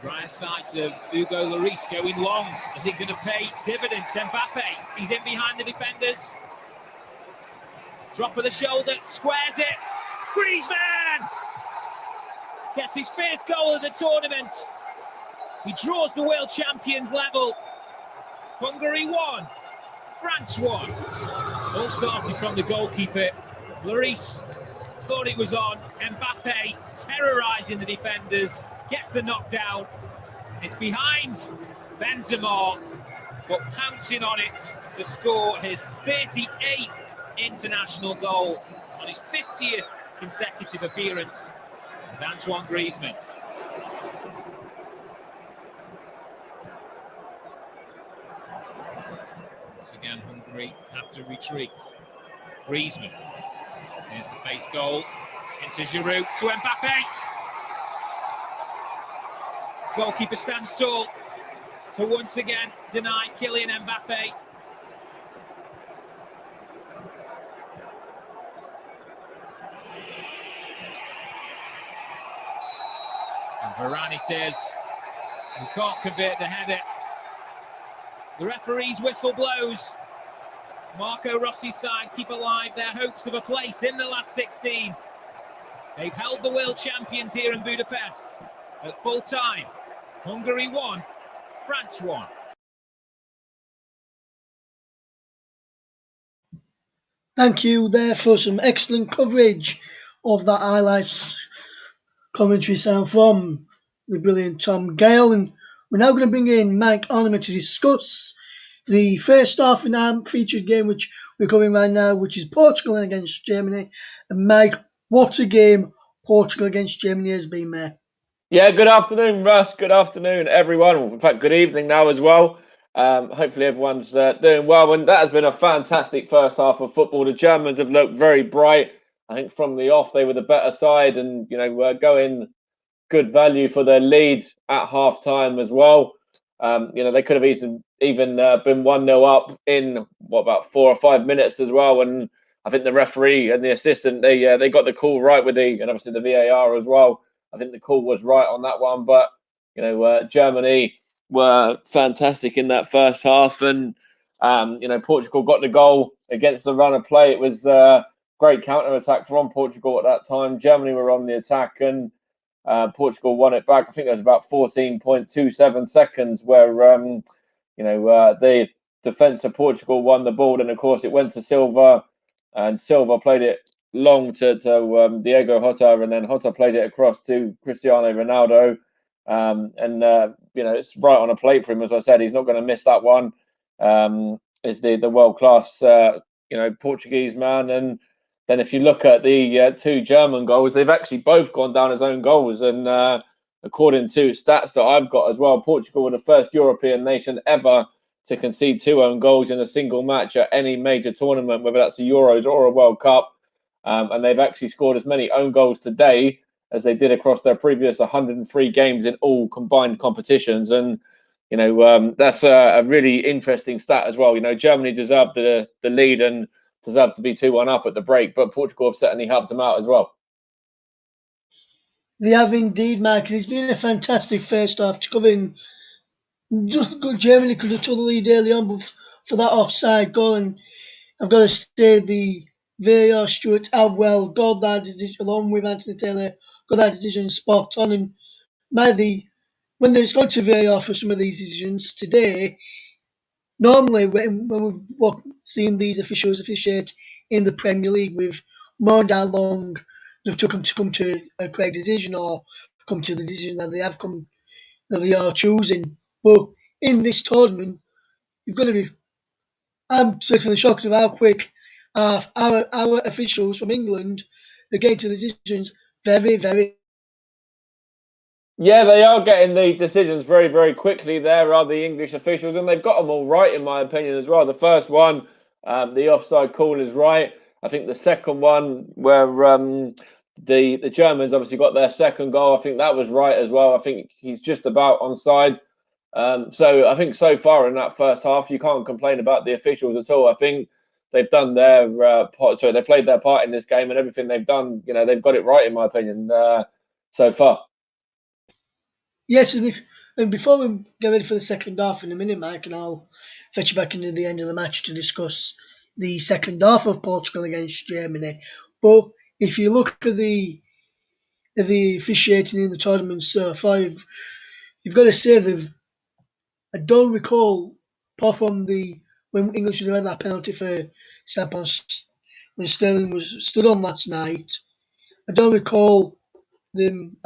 The right side of Hugo Lloris going long. Is it going to pay dividends? Mbappe, he's in behind the defenders. Drop of the shoulder, squares it. Griezmann gets his first goal of the tournament. He draws the world champions level. Hungary 1, France 1. All started from the goalkeeper. Lloris thought it was on. Mbappe terrorising the defenders. Gets the knockdown. It's behind Benzema, but pouncing on it to score his 38th international goal on his 50th consecutive appearance is Antoine Griezmann. Once again, Hungary have to retreat. Griezmann. Here's the face goal. Into Giroud to Mbappe. Goalkeeper stands tall to once again deny Kylian Mbappe. And Varane it is, who can't convert the header. The referee's whistle blows. Marco Rossi's side keep alive their hopes of a place in the last 16. They've held the world champions here in Budapest at full time. Hungary 1, France 1. Thank you there for some excellent coverage of that highlights commentary sound from the brilliant Tom Gale. And we're now going to bring in Mike Ornament to discuss the first half in our featured game, which we're covering right now, which is Portugal against Germany. And Mike, what a game Portugal against Germany has been, mate. Yeah, good afternoon, Russ. Good afternoon, everyone. In fact, good evening now as well. Hopefully everyone's doing well. And that has been a fantastic first half of football. The Germans have looked very bright. I think from the off, they were the better side and, were going good value for their lead at half-time as well. They could have even been 1-0 up in about 4 or 5 minutes as well. And I think the referee and the assistant they got the call right with and obviously the VAR as well. I think the call was right on that one. But Germany were fantastic in that first half, and Portugal got the goal against the run of play. It was great counter attack from Portugal at that time. Germany were on the attack, and Portugal won it back. I think there was about 14.27 seconds where the defence of Portugal won the ball, and of course it went to Silva, and Silva played it long to Diego Jota, and then Jota played it across to Cristiano Ronaldo. It's right on a plate for him. As I said, he's not going to miss that one. Is the world class Portuguese man. And then if you look at the two German goals, they've actually both gone down as own goals. And according to stats that I've got as well, Portugal were the first European nation ever to concede 2 own goals in a single match at any major tournament, whether that's the Euros or a World Cup. And they've actually scored as many own goals today as they did across their previous 103 games in all combined competitions. And that's a really interesting stat as well. Germany deserved the lead and deserved to be 2-1 up at the break, but Portugal have certainly helped them out as well. They have indeed, Mark. It's been a fantastic first half to come in. Germany could have took the lead early on, but for that offside goal, and I've got to say the VAR Stuart Adwell got that decision along with Anthony Taylor, got that decision spot on. And when there's gone to VAR for some of these decisions today, normally when we've seen these officials officiate in the Premier League, we've mourned how long they've took them to come to a correct decision or come to the decision that they are choosing. But in this tournament, you've got to be. I'm certainly shocked at how quick our officials from England are getting to the decisions very, very. Yeah, they are getting the decisions very, very quickly. There are the English officials, and they've got them all right, in my opinion, as well. The first one, the offside call is right. I think the second one, where the Germans obviously got their second goal, I think that was right as well. I think he's just about onside. So I think so far in that first half, you can't complain about the officials at all. I think they've done their part. So they played their part in this game, and everything they've done, they've got it right, in my opinion, so far. Yes, and before we get ready for the second half in a minute, Mike, and I'll fetch you back into the end of the match to discuss the second half of Portugal against Germany. But if you look at the officiating in the tournament so far, you've got to say I don't recall, apart from when England should have had that penalty for when Sterling was stood on last night, I don't recall them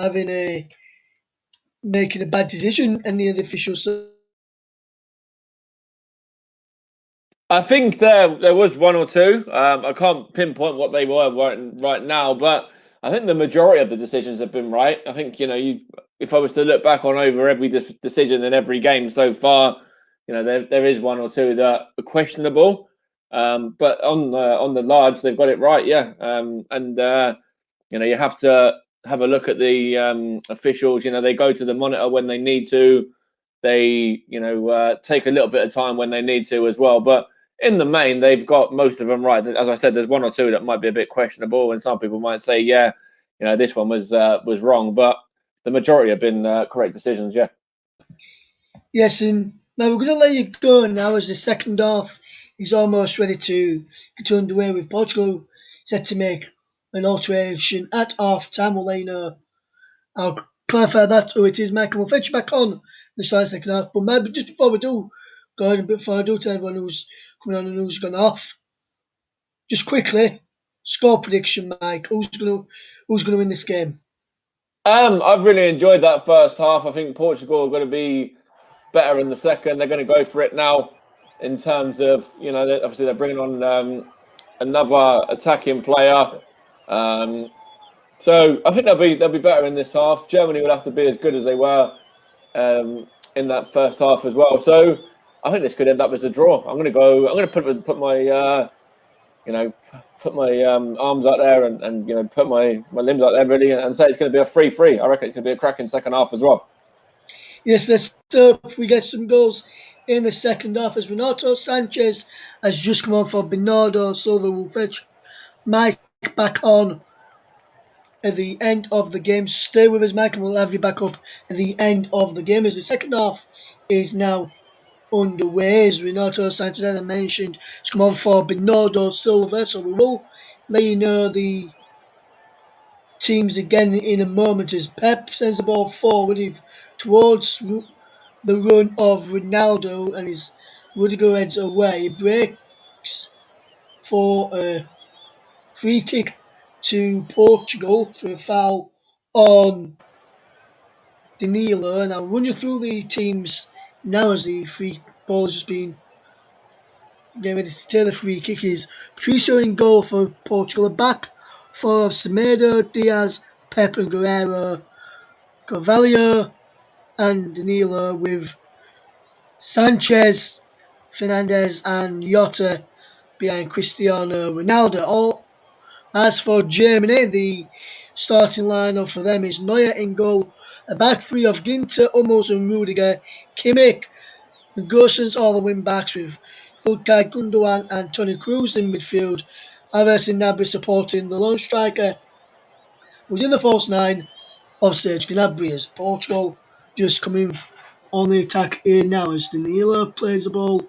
making a bad decision, any of the officials. I think there was one or two. I can't pinpoint what they were right now, but I think the majority of the decisions have been right. I think if I was to look back on over every decision in every game so far, there is one or two that are questionable. But on the large, they've got it right, yeah. You have to have a look at the officials. They go to the monitor when they need to. They take a little bit of time when they need to as well, but in the main, they've got most of them right. As I said, there's one or two that might be a bit questionable, and some people might say, yeah, this one was wrong, but the majority have been correct decisions, yeah. Yes, and now we're going to let you go now as the second half is almost ready to get underway with Portugal set to make an alteration at half time. We'll let you know. I'll clarify that who it is, Mike, and we'll fetch you back on the second half. But maybe just before we do, go ahead and before I do tell everyone who's coming on and who's gone off, just quickly, score prediction, Mike. Who's gonna win this game? I've really enjoyed that first half. I think Portugal are going to be better in the second. They're going to go for it now in terms of, obviously they're bringing on another attacking player. So I think they'll be better in this half. Germany will have to be as good as they were in that first half as well. So I think this could end up as a draw. I'm going to put my put my arms out there and put my limbs out there really and say it's going to be a 3-3. I reckon it's going to be a cracking second half as well. Yes, let's hope we get some goals in the second half as Renato Sanchez has just come on for Bernardo Silva, will fetch Mike back on at the end of the game. Stay with us, Mike, and we'll have you back up at the end of the game as the second half is now underway. As Renato Sanchez, as I mentioned, has come on for Bernardo Silva, so we will let you know the teams again in a moment as Pep sends the ball forward towards the run of Ronaldo and his Rudiger heads away. He breaks for a free kick to Portugal for a foul on Danilo. And I'll run you through the teams now as the free ball has just been getting ready to take the free kick. Is Patricio in goal for Portugal. A back for Semedo, Diaz, Pep and Guerrero, Carvalho and Danilo with Sanchez, Fernandez and Jota behind Cristiano Ronaldo. As for Germany, the starting lineup for them is Neuer in goal, a back three of Ginter, Hummels and Rudiger, Kimmich and Gosens all the wing backs with Ilkay Gundogan and Toni Kroos in midfield. Alves and Gnabry supporting the lone striker, who's in the false nine of Serge Gnabry as Portugal just coming on the attack here now as Danilo plays the ball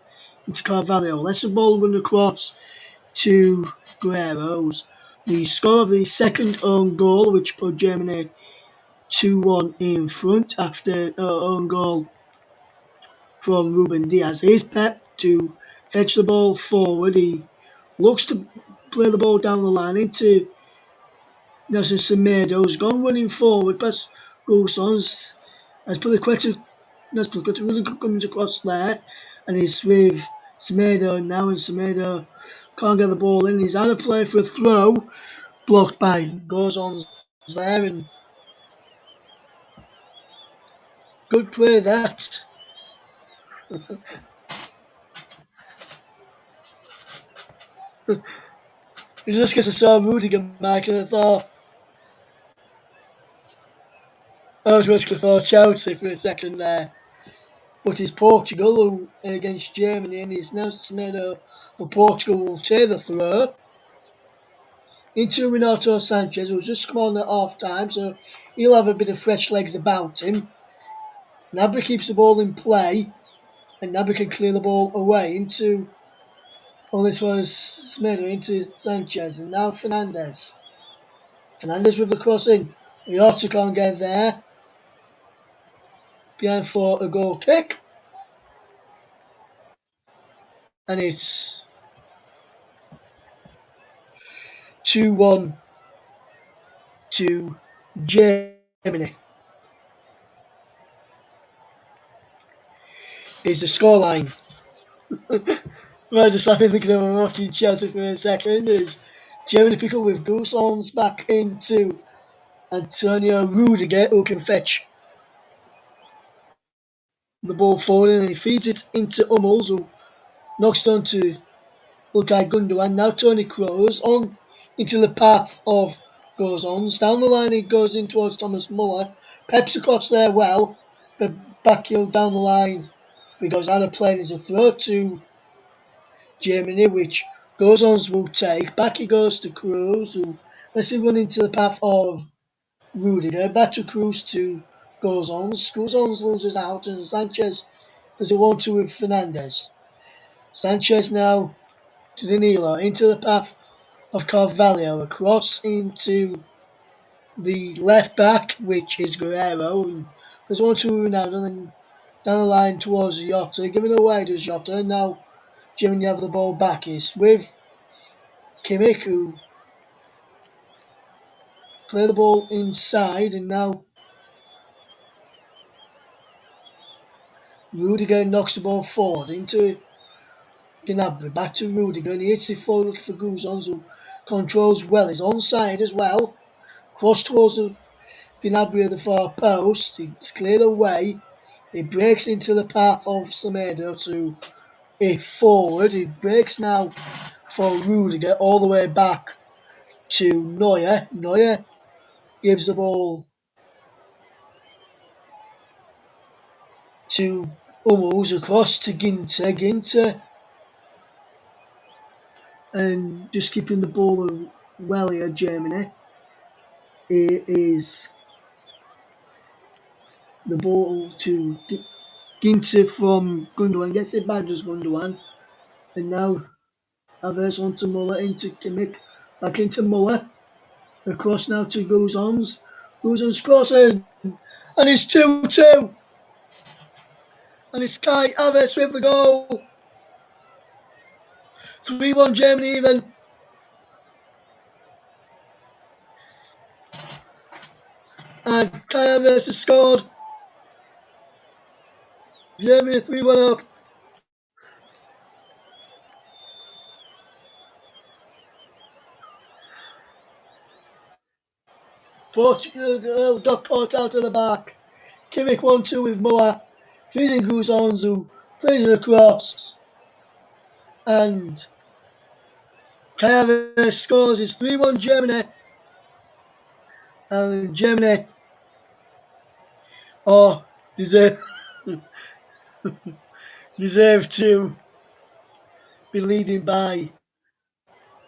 into Carvalho. Lets the ball run across to Guerrero. The score of the second own goal, which put Germany 2-1 in front after an own goal from Ruben Diaz. Here's Pep to fetch the ball forward. He looks to play the ball down the line into Nelson Semedo, who's gone running forward past Gulsons. As Piliqueta really comes across there, and he's with Semedo now, and Semedo can't get the ball in. He's out of play for a throw, blocked by Gozons there, and good play that. It's just because I saw Rudiger, Mike, and I thought I was going to thought Chelsea for a second there. But it's Portugal who, against Germany, and it's now Semedo for Portugal will take the throw into Renato Sanchez, who's just come on at half time, so he'll have a bit of fresh legs about him. Gnabry keeps the ball in play, and Gnabry can clear the ball away into. Well, this was Semedo into Sanchez, and now Fernandez. Fernandez with the cross in. Riota can't get there. Behind for a goal kick. And it's 2-1 to Germany. Is the scoreline. Well, just having thinking of watching Chelsea for a second is Germany pick up with Gusons back into Antonio Rudiger, who can fetch the ball forward and he feeds it into Hummels, who knocks it on to Ilkay Gundogan. Now Toni Kroos on into the path of Gozons. Down the line he goes in towards Thomas Muller. Peps across there well, but back heel down the line. He goes out of play. There's a throw to Germany, which Gozons will take. Back he goes to Kroos, who lets him run into the path of Rudiger. Back to Kroos to Gozons. Gozons loses out, and Sanchez does a 1-2 with Fernandez. Sanchez now to Danilo, into the path of Carvalho, across into the left back, which is Guerrero. And there's 1-2 now, and then down the line towards Jota, giving away to Jota. Now Germany have the ball back. It's with Kimmich, who play the ball inside, and now Rudiger knocks the ball forward into Gnabry. Back to Rudiger, and he hits it forward looking for Guzons, who controls well. He's onside as well. Cross towards the Gnabry at the far post. It's cleared away. It breaks into the path of Semedo to a forward. It breaks now for Rudiger all the way back to Neuer. Neuer gives the ball to Hummels across to Ginter. Ginter and just keeping the ball well here, Germany. It is the ball to Ginter from Gundogan. Gets it back, just Gundogan. And now Havertz onto Muller, into Kimmich. Back into Muller. Across now to Guzans. Guzans crossing. And it's 2-2. And it's Kai Havertz with the goal. 3-1 Germany even. And Kai Havertz has scored. Germany 3-1 up. Portugal got caught out of the back. Kimmich 1-2 with Muller. Freezing Guzans who plays it across. And Kai Havertz scores. It's 3-1 Germany. And Germany deserve to be leading by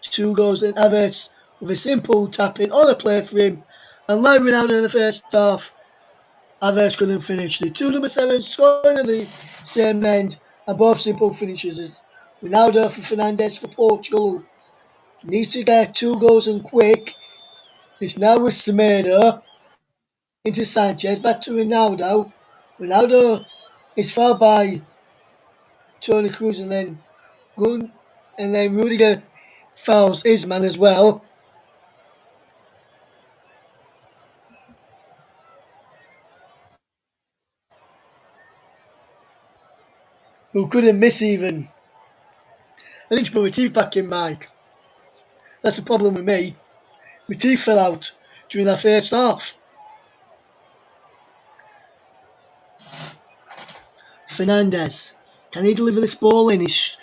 2 goals. And Havertz with a simple tapping on a play for him. And like Ronaldo in the first half, Havertz couldn't finish. The 2-7 scoring at the same end, and both simple finishes. As Ronaldo for Fernandes for Portugal needs to get 2 goals and quick. It's now with Semedo into Sanchez, back to Ronaldo. Ronaldo is fouled by Toni Kroos, and then Rudiger fouls his man as well. Who couldn't miss even. I need to put my teeth back in, Mike. That's the problem with me. My teeth fell out during that first half. Fernandes, can he deliver this ball in? He's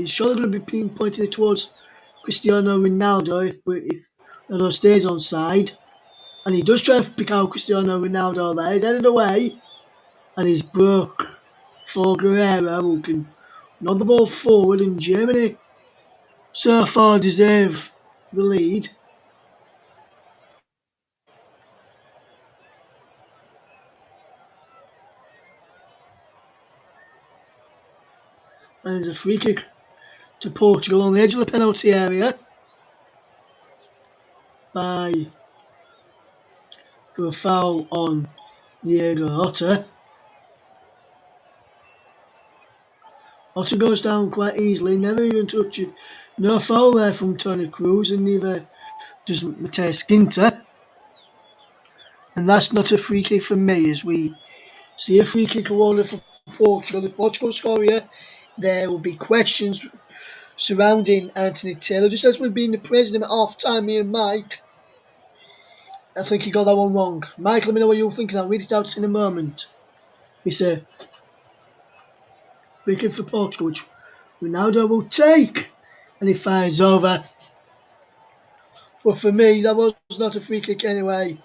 surely going to be pointing it towards Cristiano Ronaldo if Ronaldo stays on side. And he does try and pick out Cristiano Ronaldo there. He's headed away. And he's broke for Guerrero, who can nod the ball forward. And Germany so far deserve the lead. And there's a free kick to Portugal on the edge of the penalty area for a foul on Diego Jota. Jota goes down quite easily, never even touch it. No foul there from Toni Kroos, and neither does Matthias Ginter. And that's not a free kick for me, as we see a free kick awarded for Portugal. If Portugal score here, there will be questions surrounding Anthony Taylor. Just as we've been praising him at half time, me and Mike, I think he got that one wrong. Mike, let me know what you're thinking. I'll read it out in a moment. It's a free kick for Portugal, which Ronaldo will take. And he fires over. But for me, that was not a free kick anyway.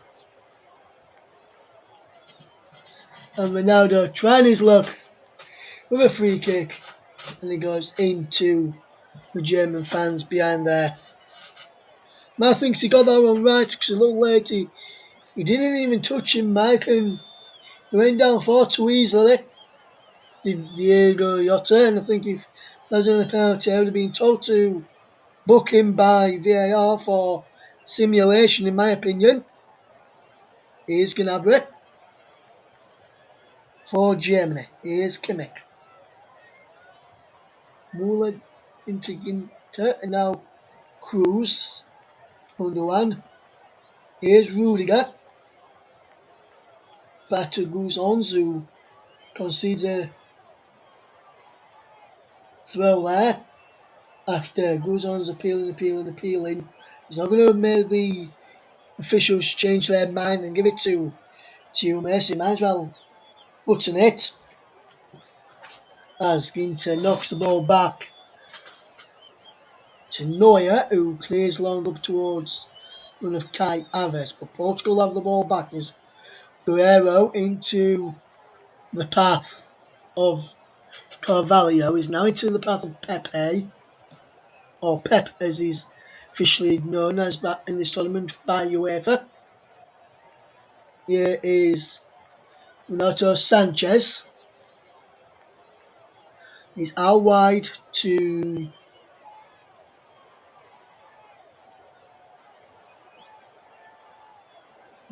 And Ronaldo trying his luck with a free kick. And he goes into the German fans behind there. Matt thinks he got that one right because a little late he didn't even touch him, Mike, and he went down far too easily. Diego Jota, and I think if that was in the penalty, I would have been told to book him by VAR for simulation, in my opinion. Here's Gnabry for Germany. Here's Kimmich. Muller into Ginter, and now Kroos. Gundogan. Here's Rudiger. Back to Guzans, who concedes a throw there. After Guzans appealing. He's not going to have made the officials change their mind and give it to Messi. Might as well button it. As Ginter knocks the ball back to Neuer, who clears long up towards one of Kai Havertz. But Portugal have the ball back as Guerrero into the path of Carvalho is now into the path of Pepe, or Pep as he's officially known as back in this tournament by UEFA. Here is Renato Sanchez. He's out wide to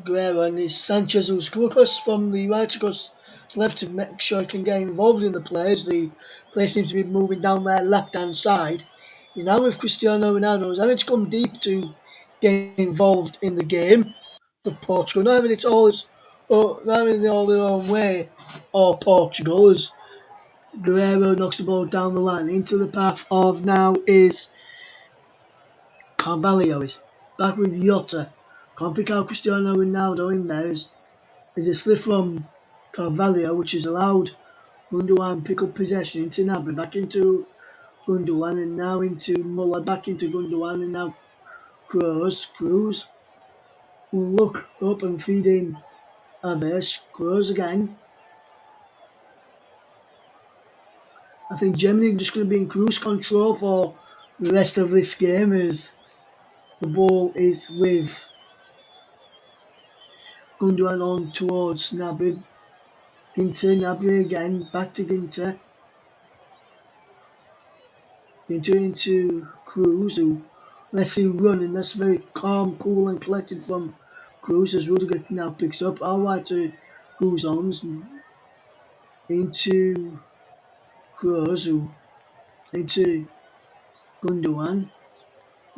Guerrero, and it's Sanchez who's come across from the right across to left to make sure he can get involved in the play as the play seems to be moving down their left hand side. He's now with Cristiano Ronaldo, who's having to come deep to get involved in the game for Portugal. Not having it all his, not having it all their own way, or Portugal as Guerrero knocks the ball down the line into the path of now is Carvalho is back with Jota. Can't pick out Cristiano Ronaldo in there as a slip from Carvalho, which has allowed Gundogan pick up possession into Gnabry, back into Gundogan, and now into Muller, back into Gundogan, and now Cruz will look up and feed in Aves. Cruz again. I think Germany are just going to be in cruise control for the rest of this game as the ball is with Gundogan on towards Gnabry. Gnabry again, back to Ginter. Into Cruz, who lets him run, and that's very calm, cool, and collected from Cruz as Rudiger now picks up. All right to Guzons into Cruz, who into Gundogan.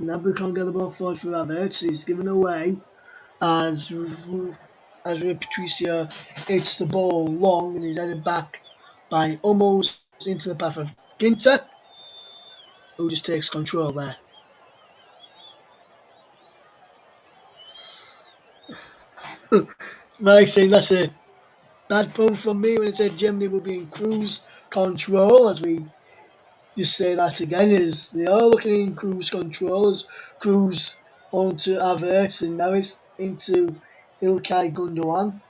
Gnabry can't get the ball forward for Havertz. He's given away as Rui Patricio hits the ball long and he's headed back by almost into the path of Ginter, who just takes control there. Mike saying that's a bad pun from me when I said Germany will be in cruise control, as we just say that again, is they are looking in cruise control as Cruz onto Havertz and now it's into Ilkay Gundogan.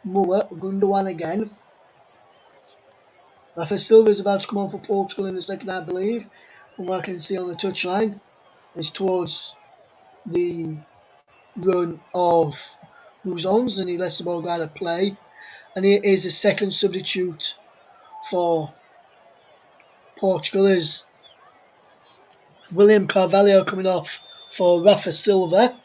Muller, Gundogan again. Rafa Silva is about to come on for Portugal in a second, I believe, from what I can see on the touchline. It's towards the run of Guzons and he lets the ball go out of play. And here is a second substitute for Portugal is William Carvalho coming off for Rafa Silva.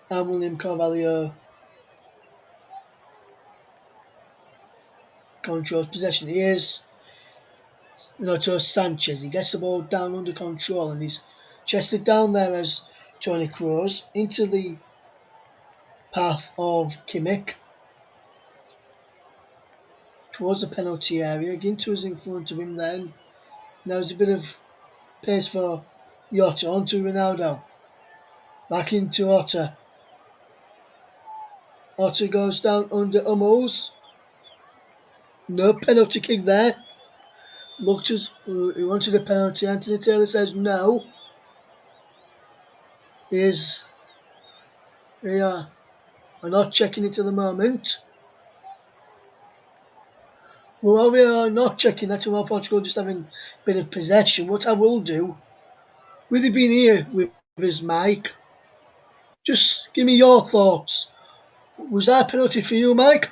And William Carvalho controls possession. Here's Renato Sanchez. He gets the ball down under control and he's chested down there as Toni Kroos into the path of Kimmich towards the penalty area. Ginter is in front of him then. Now there's a bit of pace for Jota onto Ronaldo. Back into Jota. Jota goes down under Hummels. No penalty kick there. Looked as he wanted a penalty. Anthony Taylor says no. We are not checking it at the moment. Well, we are not checking that while Portugal just having a bit of possession. What I will do, with you being here with us, Mike, just give me your thoughts. Was that a penalty for you, Mike?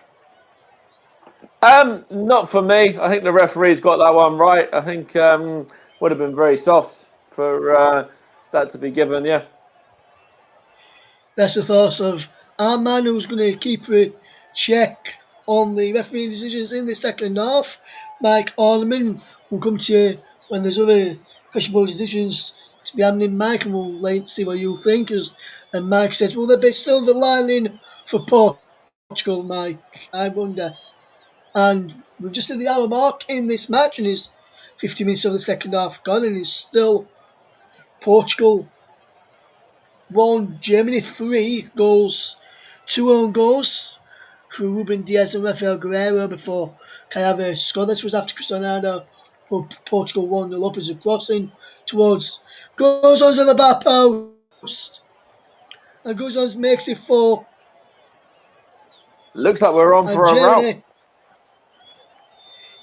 Not for me. I think the referee's got that one right. I think would have been very soft for that to be given. Yeah. That's the thoughts of our man who's going to keep a check on the refereeing decisions in the second half. Mike Orneman will come to you when there's other questionable decisions to be happening, Mike, and we'll see what you think. And Mike says, will there be silver lining for Portugal, Mike? I wonder. And we've just hit the hour mark in this match, and it's 50 minutes of the second half gone, and it's still Portugal 1, Germany 3 goals, 2 own goals through Ruben Diaz and Rafael Guerreiro before Kai Havertz scored. This was after Cristiano Ronaldo put Portugal 1-0 up as a crossing towards goes onto the back post. and goes on makes it 4. Looks like we're on And for a rout. Germany,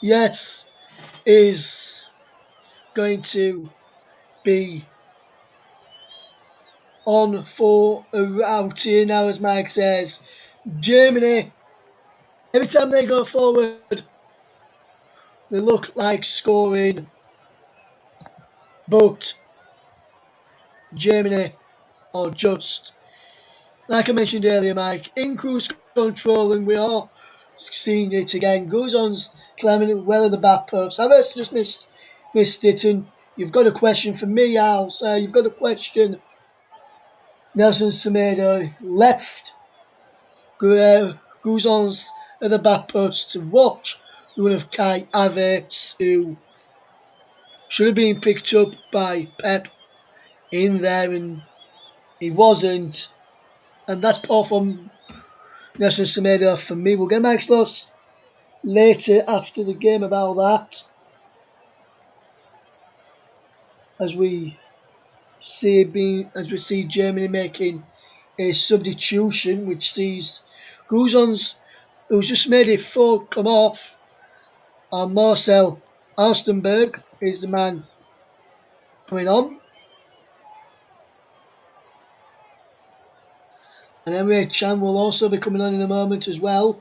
yes, is going to be on for a rout here now, as Mike says. Germany, every time they go forward, they look like scoring, but Germany are just, like I mentioned earlier, Mike, in cruise control, and we are seeing it again. Guzon's climbing it well in the back post. I've just missed it, and you've got a question for me, Al. So you've got a question. Nelson Semedo left Guzon's at the back post to watch the one of Kai Havertz, who should have been picked up by Pep in there, and he wasn't. And that's poor from Nelson Semedo for me. We'll get Mike's thoughts later after the game about that, as we see Germany making a substitution, which sees Guzon's, who's just made it 4, come off, and Marcel Alstenberg is the man coming on. And Emre Can will also be coming on in a moment as well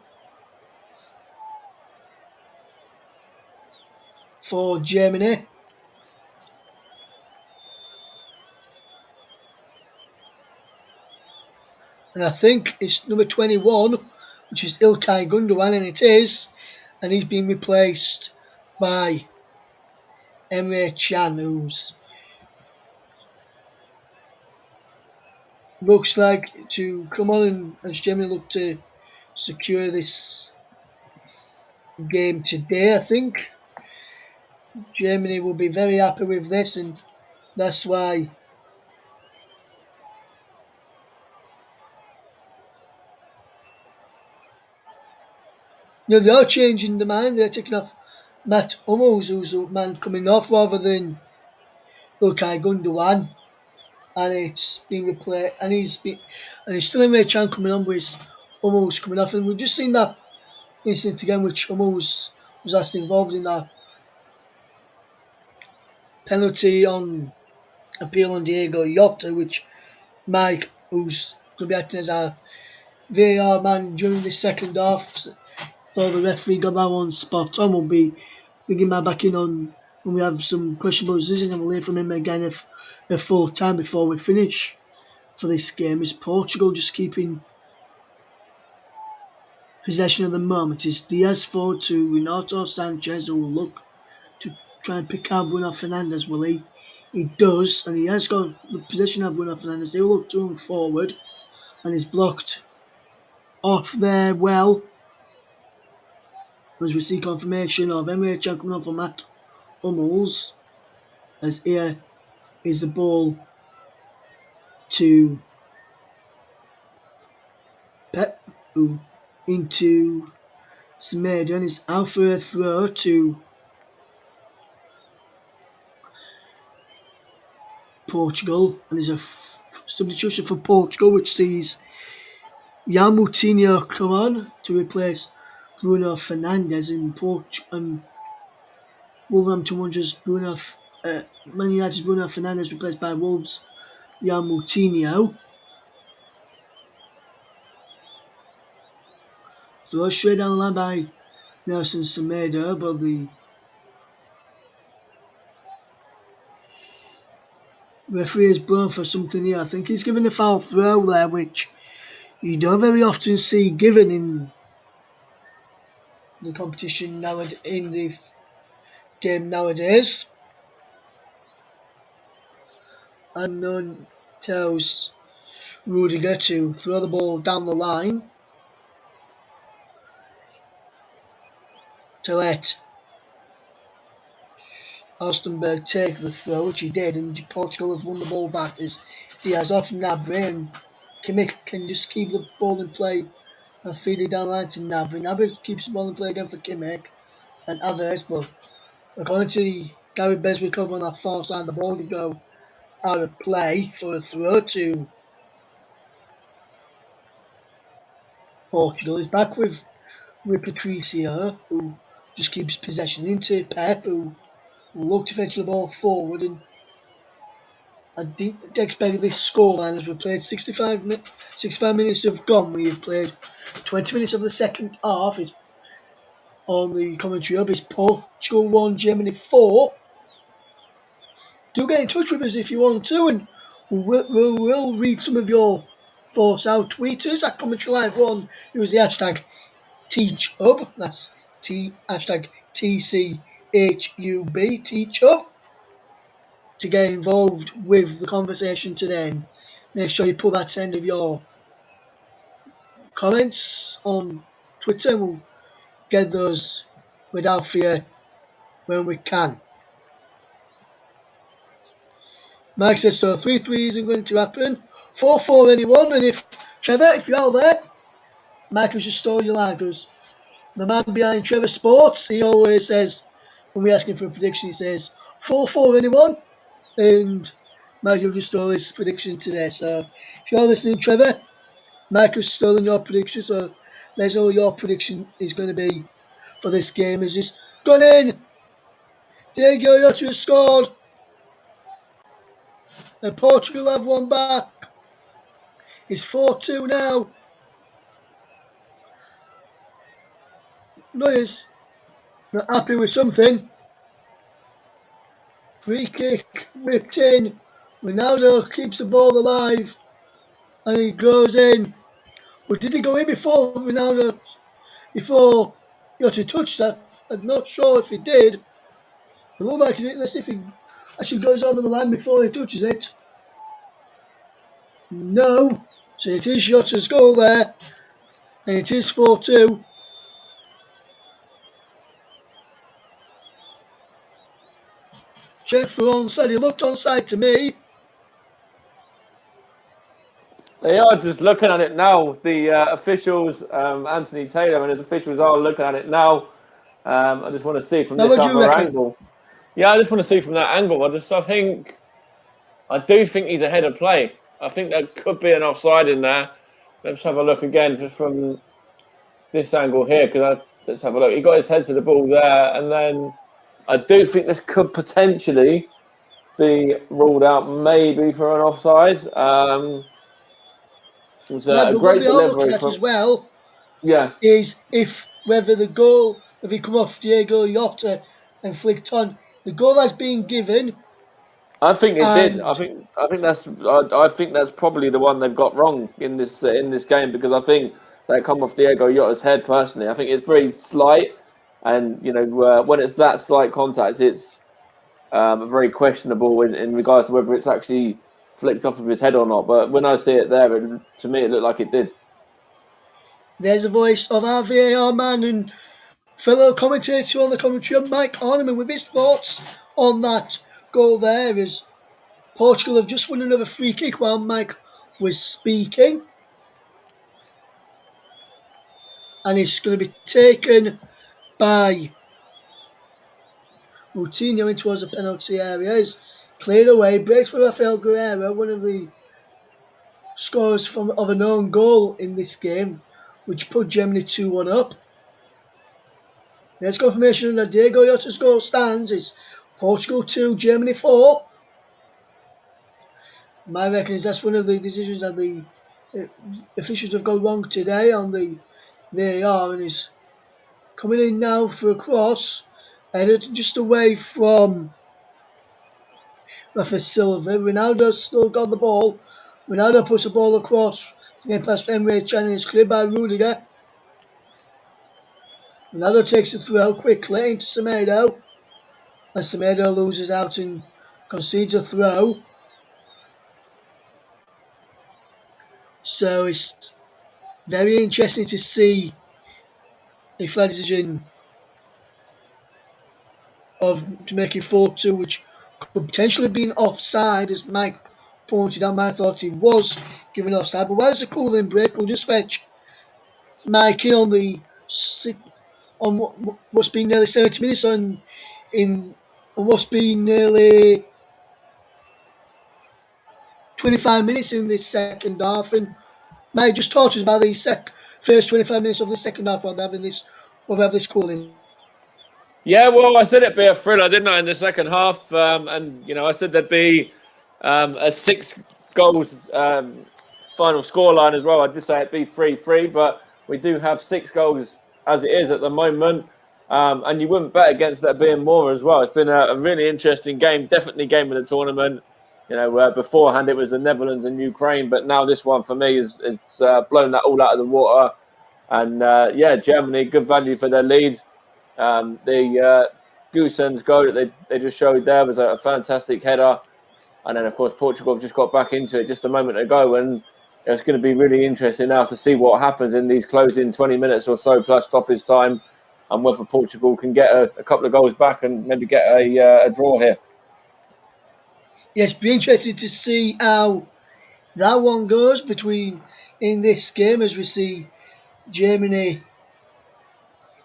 for Germany. And I think it's number 21, which is Ilkay Gundogan, and it is. And he's been replaced by Emre Can, who's looks like to come on and as Germany look to secure this game today. I think Germany will be very happy with this, and that's why they are changing the mind. They're taking off Matt Hummels, who's the man coming off, rather than Ilkay Gundogan, and it's been replaced. And he's still in Ray Chan coming on with Hummels coming off, and we've just seen that incident again, which Hummels was actually involved in that penalty on appeal on Diego Jota, which Mike, who's going to be acting as our VAR man during the second half, so the referee got that one spot on. We'll be bringing that back in on when we have some questionable decisions, and we'll hear from him again if a full time before we finish for this game. Is Portugal just keeping possession at the moment? Is Diaz forward to Renato Sanchez, who will look to try and pick out Bruno Fernandes, will he? He does, and he has got the possession of Bruno Fernandes. They will look to him forward, and he's blocked off there well, as we see confirmation of Emre Can coming on for Matt Hummels, as here is the ball to Pep, who into Semedo, and it's out for a throw to Portugal, and there's a substitution for Portugal, which sees Jan Moutinho come on to replace Bruno Fernandes in Wolverhampton Wanderers. Man United's Bruno Fernandes replaced by Wolves' Jan Moutinho. Throw straight down the line by Nelson Semedo, but the referee has blown for something here. I think he's given a foul throw there, which you don't very often see given in the competition in the game nowadays. Unknown tells Rudiger to throw the ball down the line to let Alstenberg take the throw, which he did, and Portugal have won the ball back as Diaz off Gnabry, and Kimmich can just keep the ball in play and feed it down the line to Gnabry. Gnabry keeps the ball in play again for Kimmich and Havertz, but according to Gary Beswick over on that far side, the ball did go out of play for a throw to Portugal is back with Patricio, who just keeps possession into Pep, who will look to fetch the ball forward. And I didn't expect this scoreline as we played 65 minutes have gone. We have played 20 minutes of the second half. Is on the commentary hub is Portugal 1, Germany 4. Do get in touch with us if you want to, and we'll read some of your thoughts out. Tweet us at Commentary Live 1. Use the hashtag TeachHub. That's hashtag TCHUB, TeachHub, to get involved with the conversation today. And make sure you put that to the end of your comments on Twitter, and we'll get those read out for you when we can. Mike says so. 3-3 isn't going to happen. 4-4 anyone. And if Trevor, if you're out there, Mike has just stole your lagers. The man behind Trevor Sports, he always says, when we ask him for a prediction, he says 4-4 anyone. And Michael just stole his prediction today. So if you're listening, Trevor, Michael's stolen your prediction. So let's know what your prediction is going to be for this game. Is this gone in? Diego Yota has scored. And Portugal have one back. It's 4-2 now. Noyes not happy with something. Free kick whipped in. Ronaldo keeps the ball alive and he goes in. But did he go in before Ronaldo? Before Yota touched that? I'm not sure if he did. It looked like he did. Let's see if he actually goes over the line before he touches it. No. So it is Yota's goal there. And it is 4-2. Check for onside. He looked onside to me. They are just looking at it now. The officials, Anthony Taylor and his officials are looking at it now. I just want to see from this other angle. Yeah, I just want to see from that angle. I do think he's ahead of play. I think there could be an offside in there. Let's have a look again just from this angle here. Let's have a look. He got his head to the ball there, and then I do think this could potentially be ruled out maybe for an offside. It was a great what we are delivery looking at as well, yeah, is whether the goal, if he come off Diego Yota and flicked on, the goal that's being given. I think it did. I think that's probably the one they've got wrong in this game, because I think they come off Diego Yota's head. Personally, I think it's very slight, and when it's that slight contact, it's very questionable in regards to whether it's actually flicked off of his head or not. But when I see it there, to me it looked like it did. There's a voice of our VAR man and fellow commentator on the commentary, Mike Orneman, with his thoughts on that goal there. As Portugal have just won another free kick while Mike was speaking. And it's going to be taken by Moutinho in towards the penalty area. Is cleared away, breaks for Rafael Guerreiro, one of the scorers of an own goal in this game, which put Germany 2-1 up. There's confirmation that Diego Yota's goal stands. It's Portugal 2, Germany 4. My reckon is that's one of the decisions that the officials have got wrong today on the VAR, and is coming in now for a cross, headed just away from Rafa Silva. Ronaldo's still got the ball. Ronaldo puts the ball across to get past Emre Can, and it's cleared by Rudiger. Ronaldo takes the throw quickly into Semedo, and Semedo loses out and concedes a throw. So it's very interesting to see if that decision of making 4-2, which could potentially be an offside, as Mike pointed out. Mike thought he was given offside, but while there's a cooling break, we'll just fetch Mike in on what's been nearly 70 minutes on what's been nearly 25 minutes in this second half. And Mike, just talk to us about the first 25 minutes of the second half while we'll have this cooling. Yeah, well, I said it'd be a thriller, didn't I, in the second half? And I said there'd be a 6 goals final scoreline as well. I did say it'd be 3-3, but we do have 6 goals as it is at the moment. And you wouldn't bet against that being more as well. It's been a really interesting game, definitely game of the tournament. Beforehand it was the Netherlands and Ukraine, but now this one for me is blown that all out of the water. And Germany, good value for their lead. The Goosen's goal that they just showed there was a fantastic header. And then, of course, Portugal just got back into it just a moment ago. And it's going to be really interesting now to see what happens in these closing 20 minutes or so plus stoppage time, and whether Portugal can get a couple of goals back and maybe get a draw here. Yes, be interested to see how that one goes in this game as we see Germany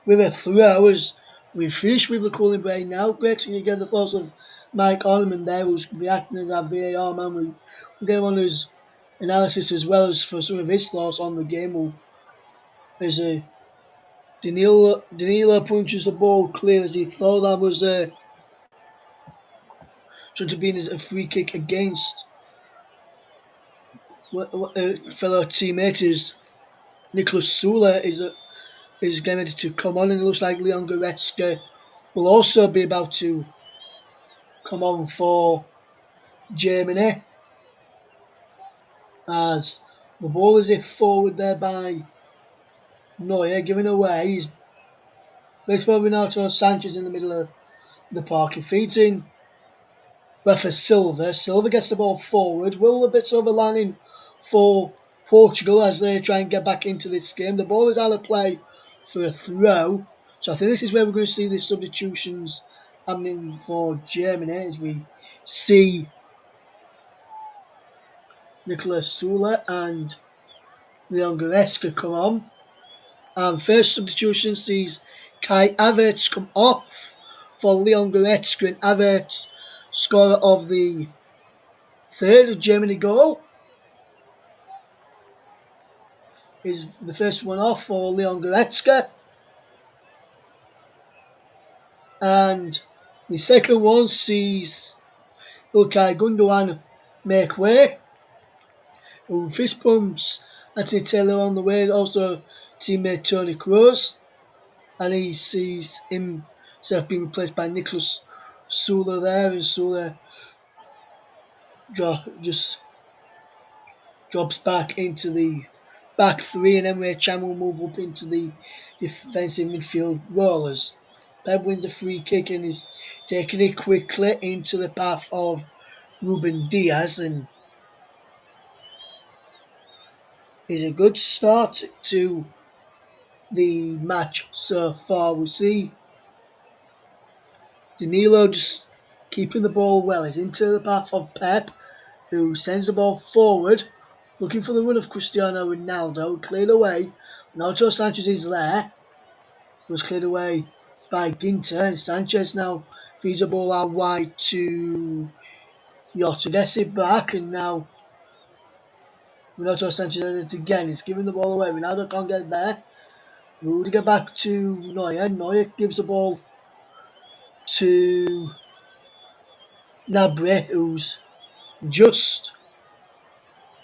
with a throw as we finish with the cooling break now. Great to get the thoughts of Mike Orneman there, who's going to be acting as our VAR man. We'll get him on his analysis as well as for some of his thoughts on the game. As Danilo punches the ball clear as he thought that was should have been a free kick against fellow teammate is Nicholas Sula is getting ready to come on, and it looks like Leon Goretzka will also be about to come on for Germany as the ball is hit forward there by Neuer, giving away. He's baseball Renato Sanchez in the middle of the park, feeding Rafa Silva. Silva gets the ball forward. Will a bit overlining for Portugal as they try and get back into this game. The ball is out of play for a throw. So I think this is where we're going to see the substitutions happening for Germany as we see Nicolas Sula and Leon Goretzka come on. And first substitution sees Kai Havertz come off for Leon Goretzka, and Havertz, scorer of the third Germany goal, is the first one off for Leon Goretzka. And the second one sees Ilkay Gundogan make way, who fist pumps Anthony Taylor on the way, also teammate Tony Kroos, and he sees himself being replaced by Nicolas Sula there, and Sula just drops back into the back three, and Emre Can will move up into the defensive midfield role as Pep wins a free kick and is taking it quickly into the path of Ruben Diaz, and is a good start to the match so far. We see Danilo just keeping the ball well. He's into the path of Pep, who sends the ball forward, looking for the run of Cristiano Ronaldo, cleared away. Renato Sanchez is there. It was cleared away by Ginter, and Sanchez now feeds the ball out wide to Yotagesi back, and now Renato Sanchez has it again. He's giving the ball away. Ronaldo can't get there. Rudiger back to Neuer. Neuer gives the ball to Gnabry, who's just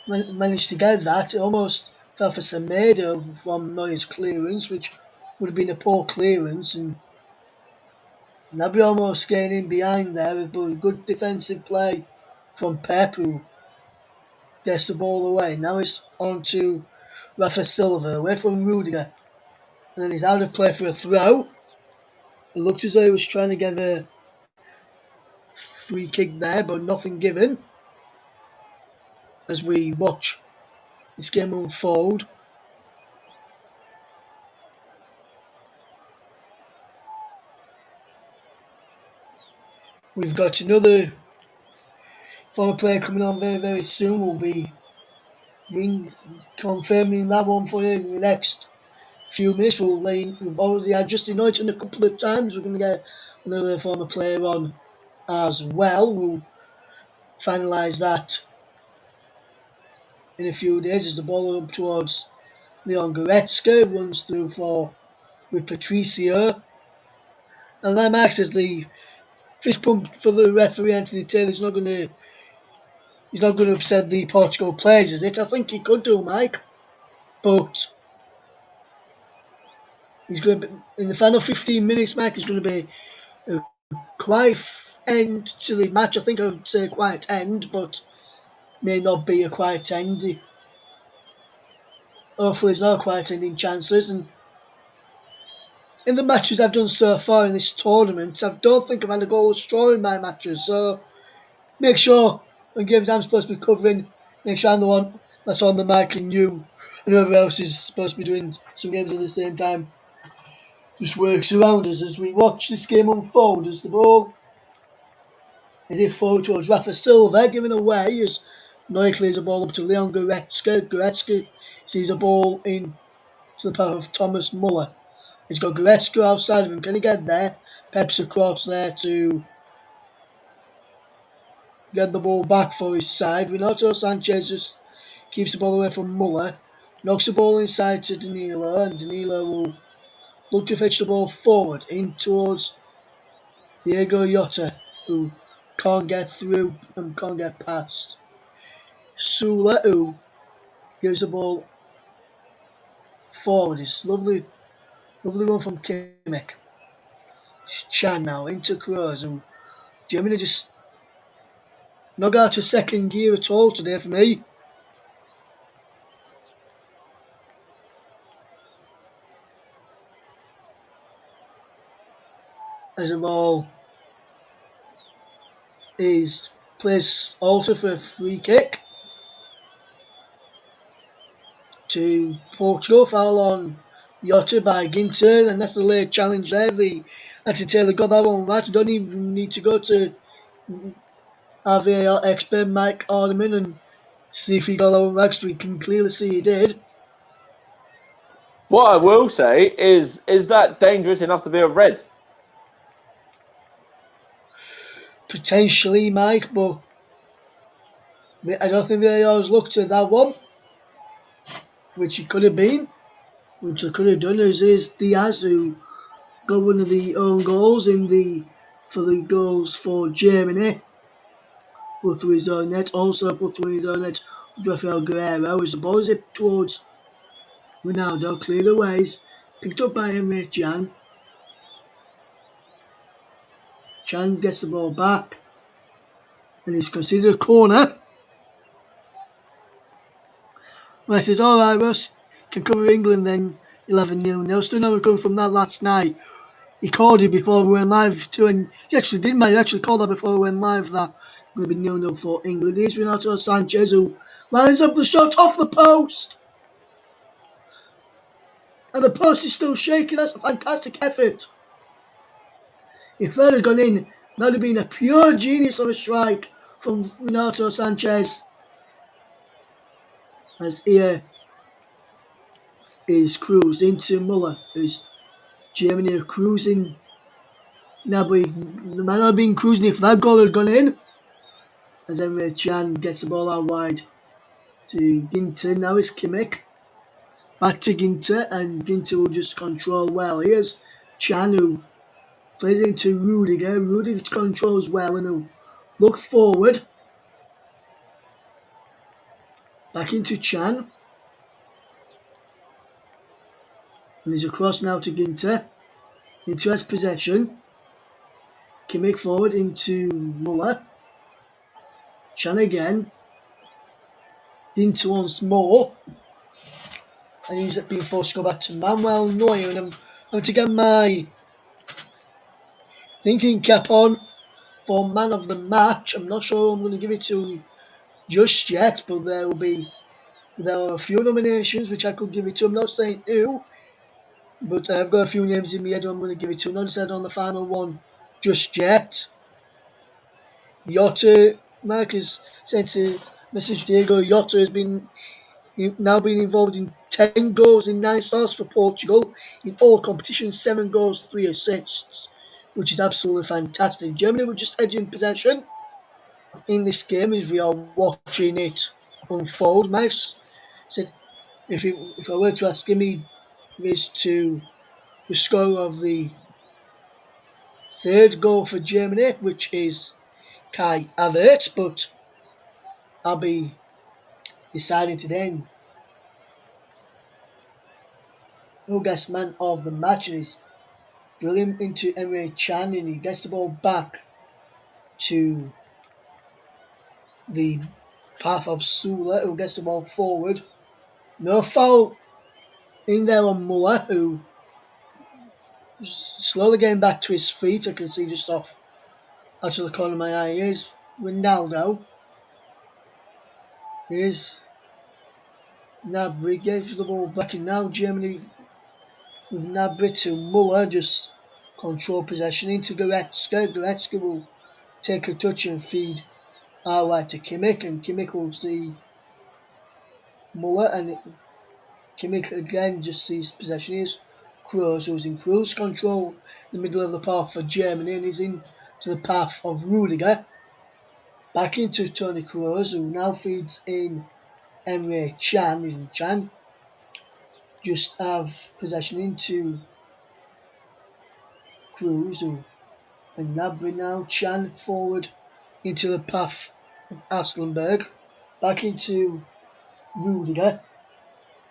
managed to get that. It almost fell for Semedo from Neuer's clearance, which would have been a poor clearance, and Gnabry almost getting in behind there, but a good defensive play from Pep, who gets the ball away. Now it's on to Rafa Silva, away from Rudiger, and then he's out of play for a throw. It looked as though he was trying to get a free kick there, but nothing given. As we watch this game unfold, we've got another former player coming on very, very soon. We'll be confirming that one for you in the next few minutes. We've already had Justin Norton a couple of times. We're going to get another former player on as well. We'll finalise that in a few days as the ball up towards Leon Goretzka runs through with Patricio. And then Max says the fist pump for the referee Anthony Taylor is not going to upset the Portugal players, is it? I think he could do, Mike. But he's going to be in the final 15 minutes, Mike, is going to be a quiet end to the match. I think I would say a quiet end, but may not be a quiet end. Hopefully there's no quiet ending chances. And in the matches I've done so far in this tournament, I don't think I've had a goal straw in my matches. So make sure when games I'm supposed to be covering, make sure I'm the one that's on the mic and you and whoever else is supposed to be doing some games at the same time just works around us as we watch this game unfold as the ball is it forward towards Rafa Silva, giving away as Neuer clears a ball up to Leon Goretzka. Goretzka sees a ball in to the path of Thomas Muller. He's got Goretzka outside of him. Can he get there? Peps across there to get the ball back for his side. Renato Sanchez just keeps the ball away from Muller. Knocks the ball inside to Danilo, and Danilo will look to fetch the ball forward in towards Diego Jota, who can't get through and can't get past. Sula, who gives the ball forward. It's lovely one from Kimmich. Chan now into Kroos, who Germany just not got out of second gear at all today for me. As the ball is placed alter for a free kick to Portugal. Foul on Jota by Ginter, and that's the late challenge there. Anthony Taylor got that one right. We don't even need to go to our VAR expert Mike Orderman and see if he got that one right, because we can clearly see he did. What I will say is that dangerous enough to be a red? Potentially, Mike, but I don't think VAR's looked at that one, which it could have been, which it could have done. Is Diaz, who got one of the own goals for the goals for Germany, put through his own net. Also put through his own net Rafael Guerrero as the ball is hit towards Ronaldo, cleared away, picked up by Emre Can. Can gets the ball back, and he's considered a corner. Well, he says, all right, Russ, can cover England then 11-0. Still no recovery from that last night. He called it before we went live too, and he actually did, man. He actually called that before we went live that going to be 0-0 for England. Here's Renato Sanchez, who lines up the shot off the post. And the post is still shaking. That's a fantastic effort. If that had gone in, that would have been a pure genius of a strike from Renato Sanchez. As here is Kroos into Muller, who's Germany are cruising. Now, but they might not have been cruising if that goal had gone in. As Emre Can gets the ball out wide to Ginter. Now it's Kimmich. Back to Ginter, and Ginter will just control well. Here's Can, who plays into Rudiger. Rudiger controls well and he'll look forward. Back into Can. And he's across now to Ginter. Ginter has possession. Kimmich forward into Muller. Can again. Ginter once more. And he's being forced to go back to Manuel Neuer. And I'm going to get my thinking cap on for man of the match. I'm not sure I'm going to give it to just yet, but there are a few nominations which I could give it to. I'm not saying who, but I've got a few names in my head I'm going to give it to. Not decided on the final one just yet. Jota, Mark has sent a message. Diego Jota has now been involved in 10 goals in 9 starts for Portugal in all competitions, 7 goals, 3 assists, which is absolutely fantastic. Germany were just edging possession in this game as we are watching it unfold. Mouse said if I were to ask him, he is to the score of the third goal for Germany, which is Kai Havertz, but I'll be deciding today who gets man of the match, and he's drilling into Emre Can, and he gets the ball back to the path of Sula, who gets the ball forward. No foul in there on Muller, who slowly getting back to his feet. I can see just off out of the corner of my eye. Here's Ronaldo. Here's Gnabry. Gets the ball back, and now Germany with Gnabry to Muller, just control possession into Goretzka. Goretzka will take a touch and feed our way to Kimmich, and Kimmich will see Muller, and Kimmich again just sees possession. Here's Kroos, who's in cruise control in the middle of the path for Germany, and he's into the path of Rudiger. Back into Toni Kroos, who now feeds in Emre Can. And Can just have possession into Kroos, and Gnabry now. Can forward into the path of Aslenberg. Back into Rudiger,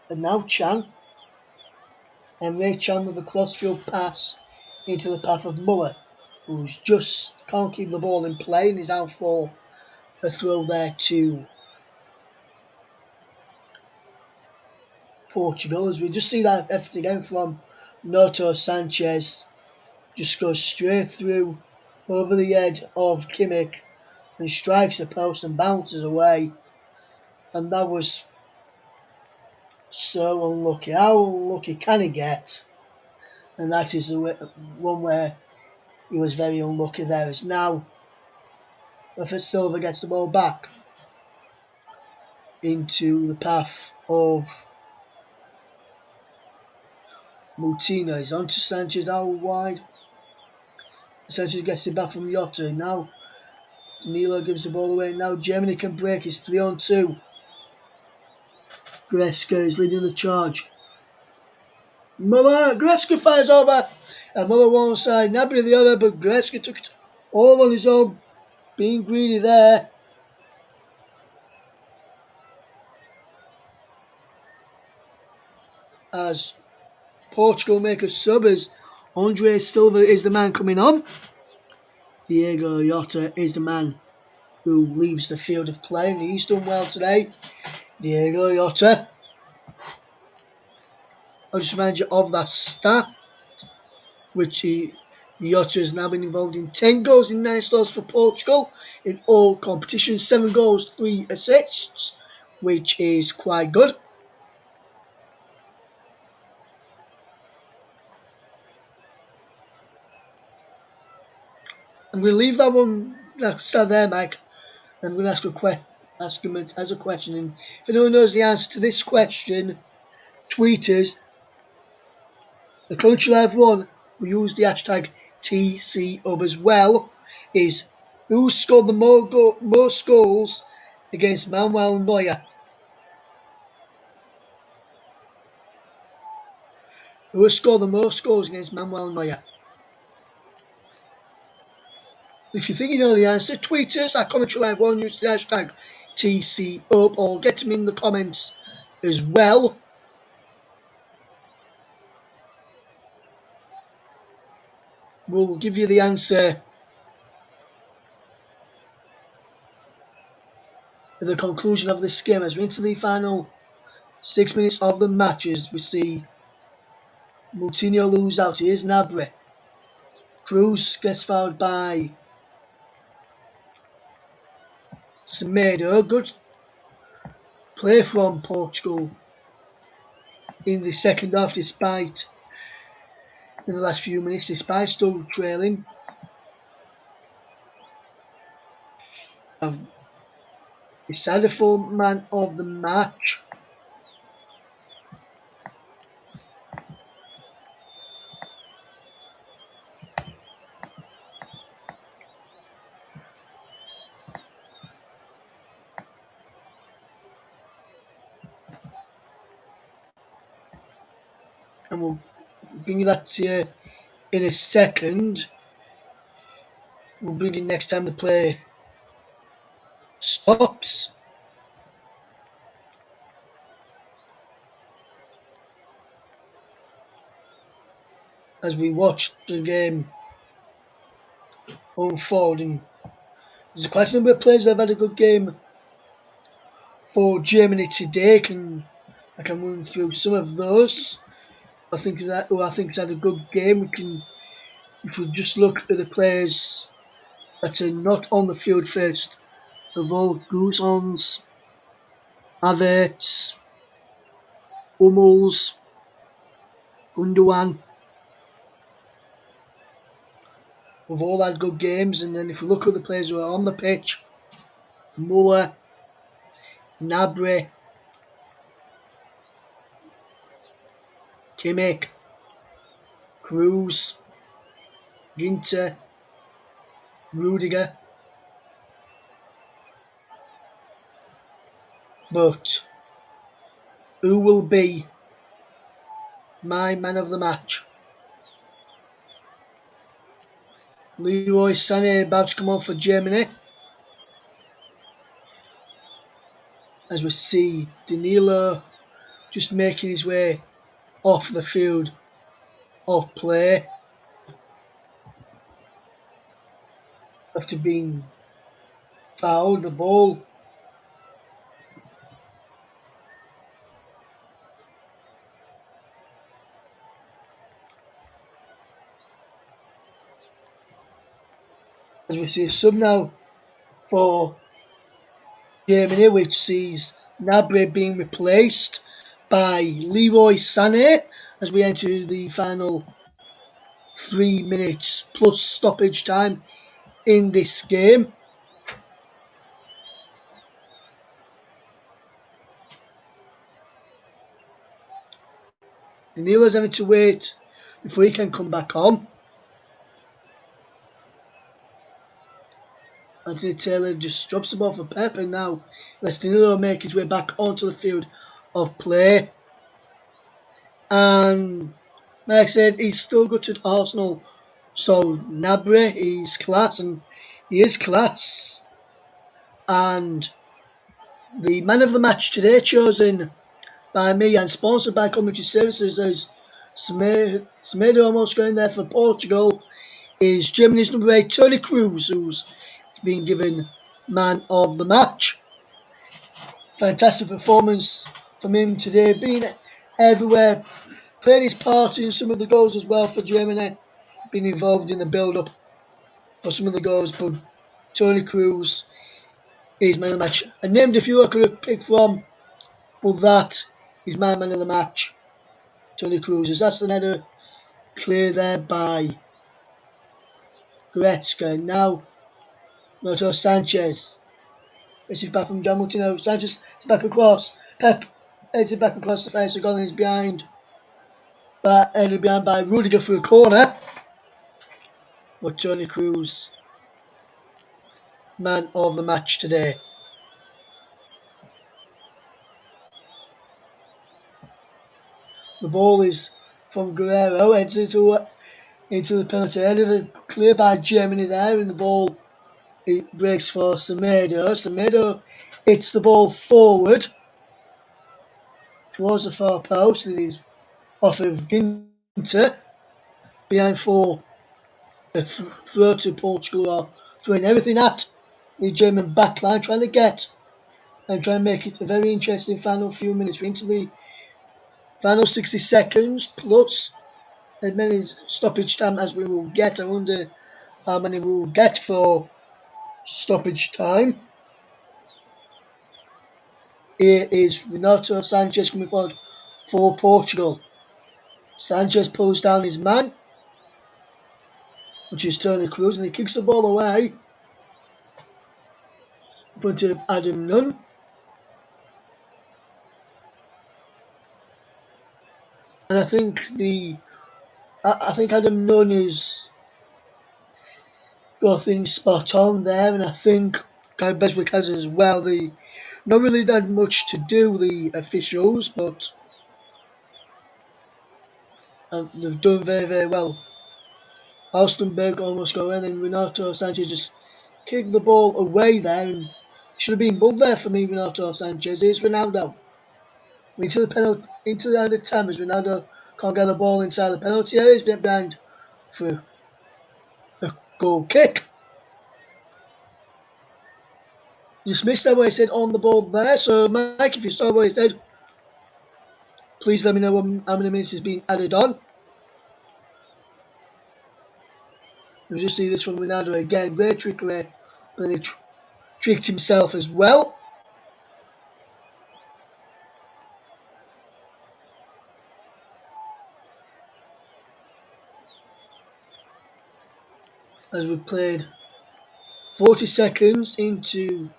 and now Can. Emre Can with a crossfield pass into the path of Muller, who's just can't keep the ball in play and is out for a throw there to Portugal. As we just see that effort again from Noto Sanchez, just goes straight through over the head of Kimmich and strikes the post and bounces away. And that was so unlucky. How unlucky can he get? And that is the one where he was very unlucky there. As now Rafa Silva gets the ball back into the path of Moutinho. He's on to Sanchez out wide. Sanchez gets it back from Jota. Now Danilo gives the ball away. Now Germany can break. It's 3-on-2. Goretzka is leading the charge. Muller, Goretzka fires over. And Muller one side, Gnabry the other, but Goretzka took it all on his own, being greedy there. As Portugal make a sub, as Andre Silva is the man coming on. Diego Jota is the man who leaves the field of play, and he's done well today. Diego Jota. I'll just remind you of that stat, which Jota has now been involved in 10 goals in 9 starts for Portugal in all competitions, 7 goals, 3 assists, which is quite good. I'm going to leave that one sat there, Mike. I'm going to ask him as a question, and if anyone knows the answer to this question, tweet us. The Country Live one, we use the hashtag TCUB as well, is who scored the most goals against Manuel Neuer? Who has scored the most goals against Manuel Neuer? If you think you know the answer, tweet us at Commentary Live 1, use the hashtag TCUB, or get them in the comments as well. We'll give you the answer at the conclusion of this game as we're into the final 6 minutes of the matches. We see Moutinho lose out. Here's Gnabry. Kroos gets fouled by Semedo. Good play from Portugal in the second half, despite in the last few minutes, despite still trailing. Decided for man of the match. and we'll bring you that to you in a second. We'll bring you next time the play stops. As we watch the game unfolding, there's quite a number of players that have had a good game for Germany today. I can run through some of those. I think that who I think's had a good game. If we just look at the players that are not on the field first of all, Guzons, Havertz, Hummels, Gundogan, we've all had good games. And then if we look at the players who are on the pitch, Muller, Gnabry, Kimmich, Cruz, Ginter, Rudiger. But who will be my man of the match? Leroy Sané about to come on for Germany. As we see Danilo just making his way off the field of play after being fouled. The ball as we see a sub now for Germany, which sees Gnabry being replaced by Leroy Sané as we enter the final 3 minutes plus stoppage time in this game. Danilo's having to wait before he can come back on. Anthony Taylor just drops the ball for Pep, and now lets Danilo make his way back onto the field of play. And like I said, he's still good at Arsenal. So Gnabry, he's class, and he is class. And the man of the match today, chosen by me and sponsored by Community Services, is Semedo almost going there for Portugal, is Germany's number 8, Toni Kroos, who's been given man of the match. Fantastic performance from him today, being everywhere, played his part in some of the goals as well for Germany, been involved in the build-up for some of the goals, but Toni Kroos is man of the match. I named a few I could have picked from, but that is my man of the match, Toni Kroos. That's another clear there by Goretzka. Now, Renato Sanchez. This is back from John Martino. Sanchez is back across. Pep is it back across the face. The goal is behind. But ended behind by Rudiger for a corner. But Toni Kroos, man of the match today. The ball is from Guerrero. Heads into the penalty area. Clear by Germany there, and the ball it breaks for Semedo. Semedo hits the ball forward towards the far post, and he's off of Ginter behind for a throw to Portugal, or throwing everything at the German backline, trying to get and try and make it a very interesting final few minutes. We're into the final 60 seconds plus as many stoppage time as we will get. I wonder how many we will get for stoppage time. Here is Renato Sanchez coming forward for Portugal. Sanchez pulls down his man, which is Toni Kroos, and he kicks the ball away in front of Adam Nunn. And I think Adam Nunn has got things spot on there, and I think Guy Beswick has as well. They not really had much to do with the officials, but and they've done very, very well. Alstenberg almost got away, and then Renato Sanchez just kicked the ball away there, and should have been above there for me, Renato Sanchez. Here's Ronaldo. Into the penalty, into the added time as Ronaldo can't get the ball inside the penalty area. He's behind for a goal kick. Just missed that what he said on the ball there. So, Mike, if you saw what he said, please let me know how many minutes has been added on. You'll just see this from Ronaldo again. Great trickery, but he tricked himself as well. As we played 40 seconds into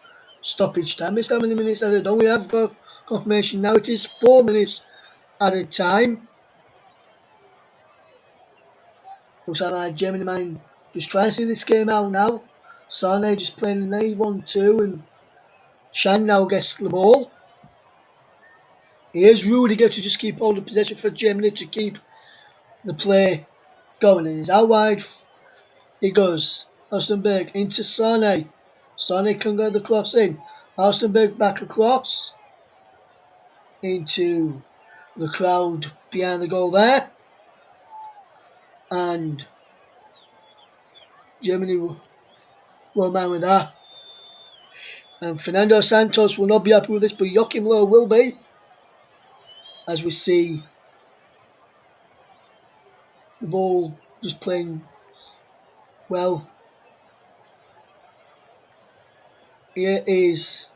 stoppage time. This how many minutes added on. We have got confirmation now. It is 4 minutes added time. Looks like Germany mind just trying to see this game out now. Sane just playing an A1-2 and Shan now gets the ball. Here's Rudiger to just keep hold of possession for Germany to keep the play going. And he's out wide. He goes. Alstenberg into Sane. Sane can get the cross in. Alstenberg back across into the crowd behind the goal there. And Germany will man with that. And Fernando Santos will not be happy with this, but Joachim Low will be. As we see the ball just playing well. Here is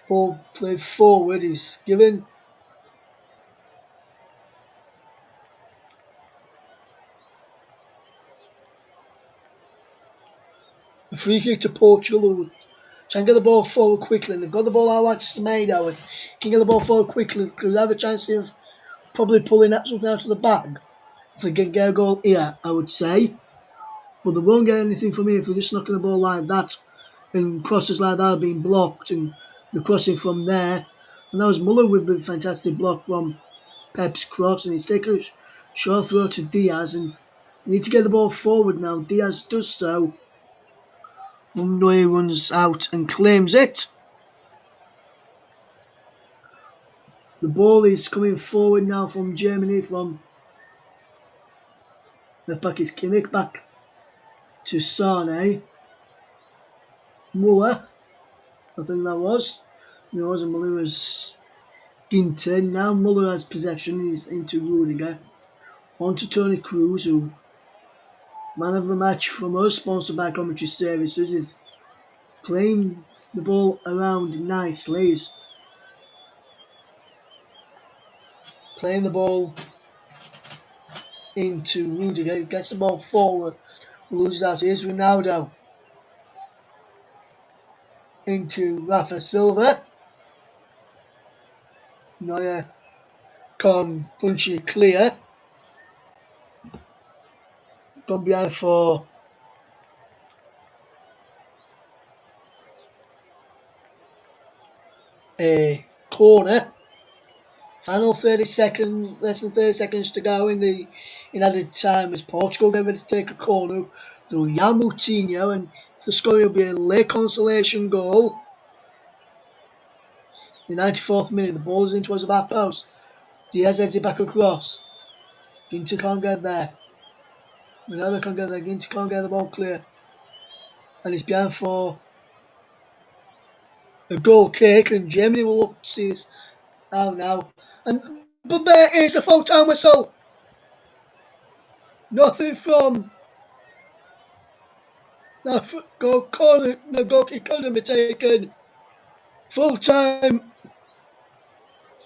ball played forward, is given. A free kick to Portugal, who try and get the ball forward quickly. And they've got the ball out wide to Semedo, and can get the ball forward quickly. Could have a chance of probably pulling that something out of the bag if they can get a goal here, I would say. But they won't get anything from here if they're just knocking the ball like that. And crosses like that are being blocked, and the crossing from there. And that was Muller with the fantastic block from Pep's cross, and he's taken a short throw to Diaz, and they need to get the ball forward now. Diaz does so. Mundoy runs out and claims it. The ball is coming forward now from Germany, from the pack is Kimmich back to Sane. Muller, I think that was. No, it wasn't Muller, it was Ginter. Now Muller has possession, he's into Rudiger. On to Tony Cruz, who, man of the match from us, sponsored by Commentary Services, is playing the ball around nicely. He's playing the ball into Rudiger, gets the ball forward, loses out. Here's Ronaldo into Rafa Silva. Neuer can punch it clear. Gone behind for a corner. Final 30 seconds, less than 30 seconds to go in added time as Portugal get ready to take a corner through Jan Moutinho, and the score will be a late consolation goal. The 94th minute, the ball is in towards the back post. Diaz heads it back across. Ginter can't get there. Ronaldo can't get there. Ginter can't get the ball clear. And it's behind for a goal kick, and Germany will look to see this out now. But there is a full time whistle. Nothing from the goal corner. The goal kick couldn't be taken. Full time.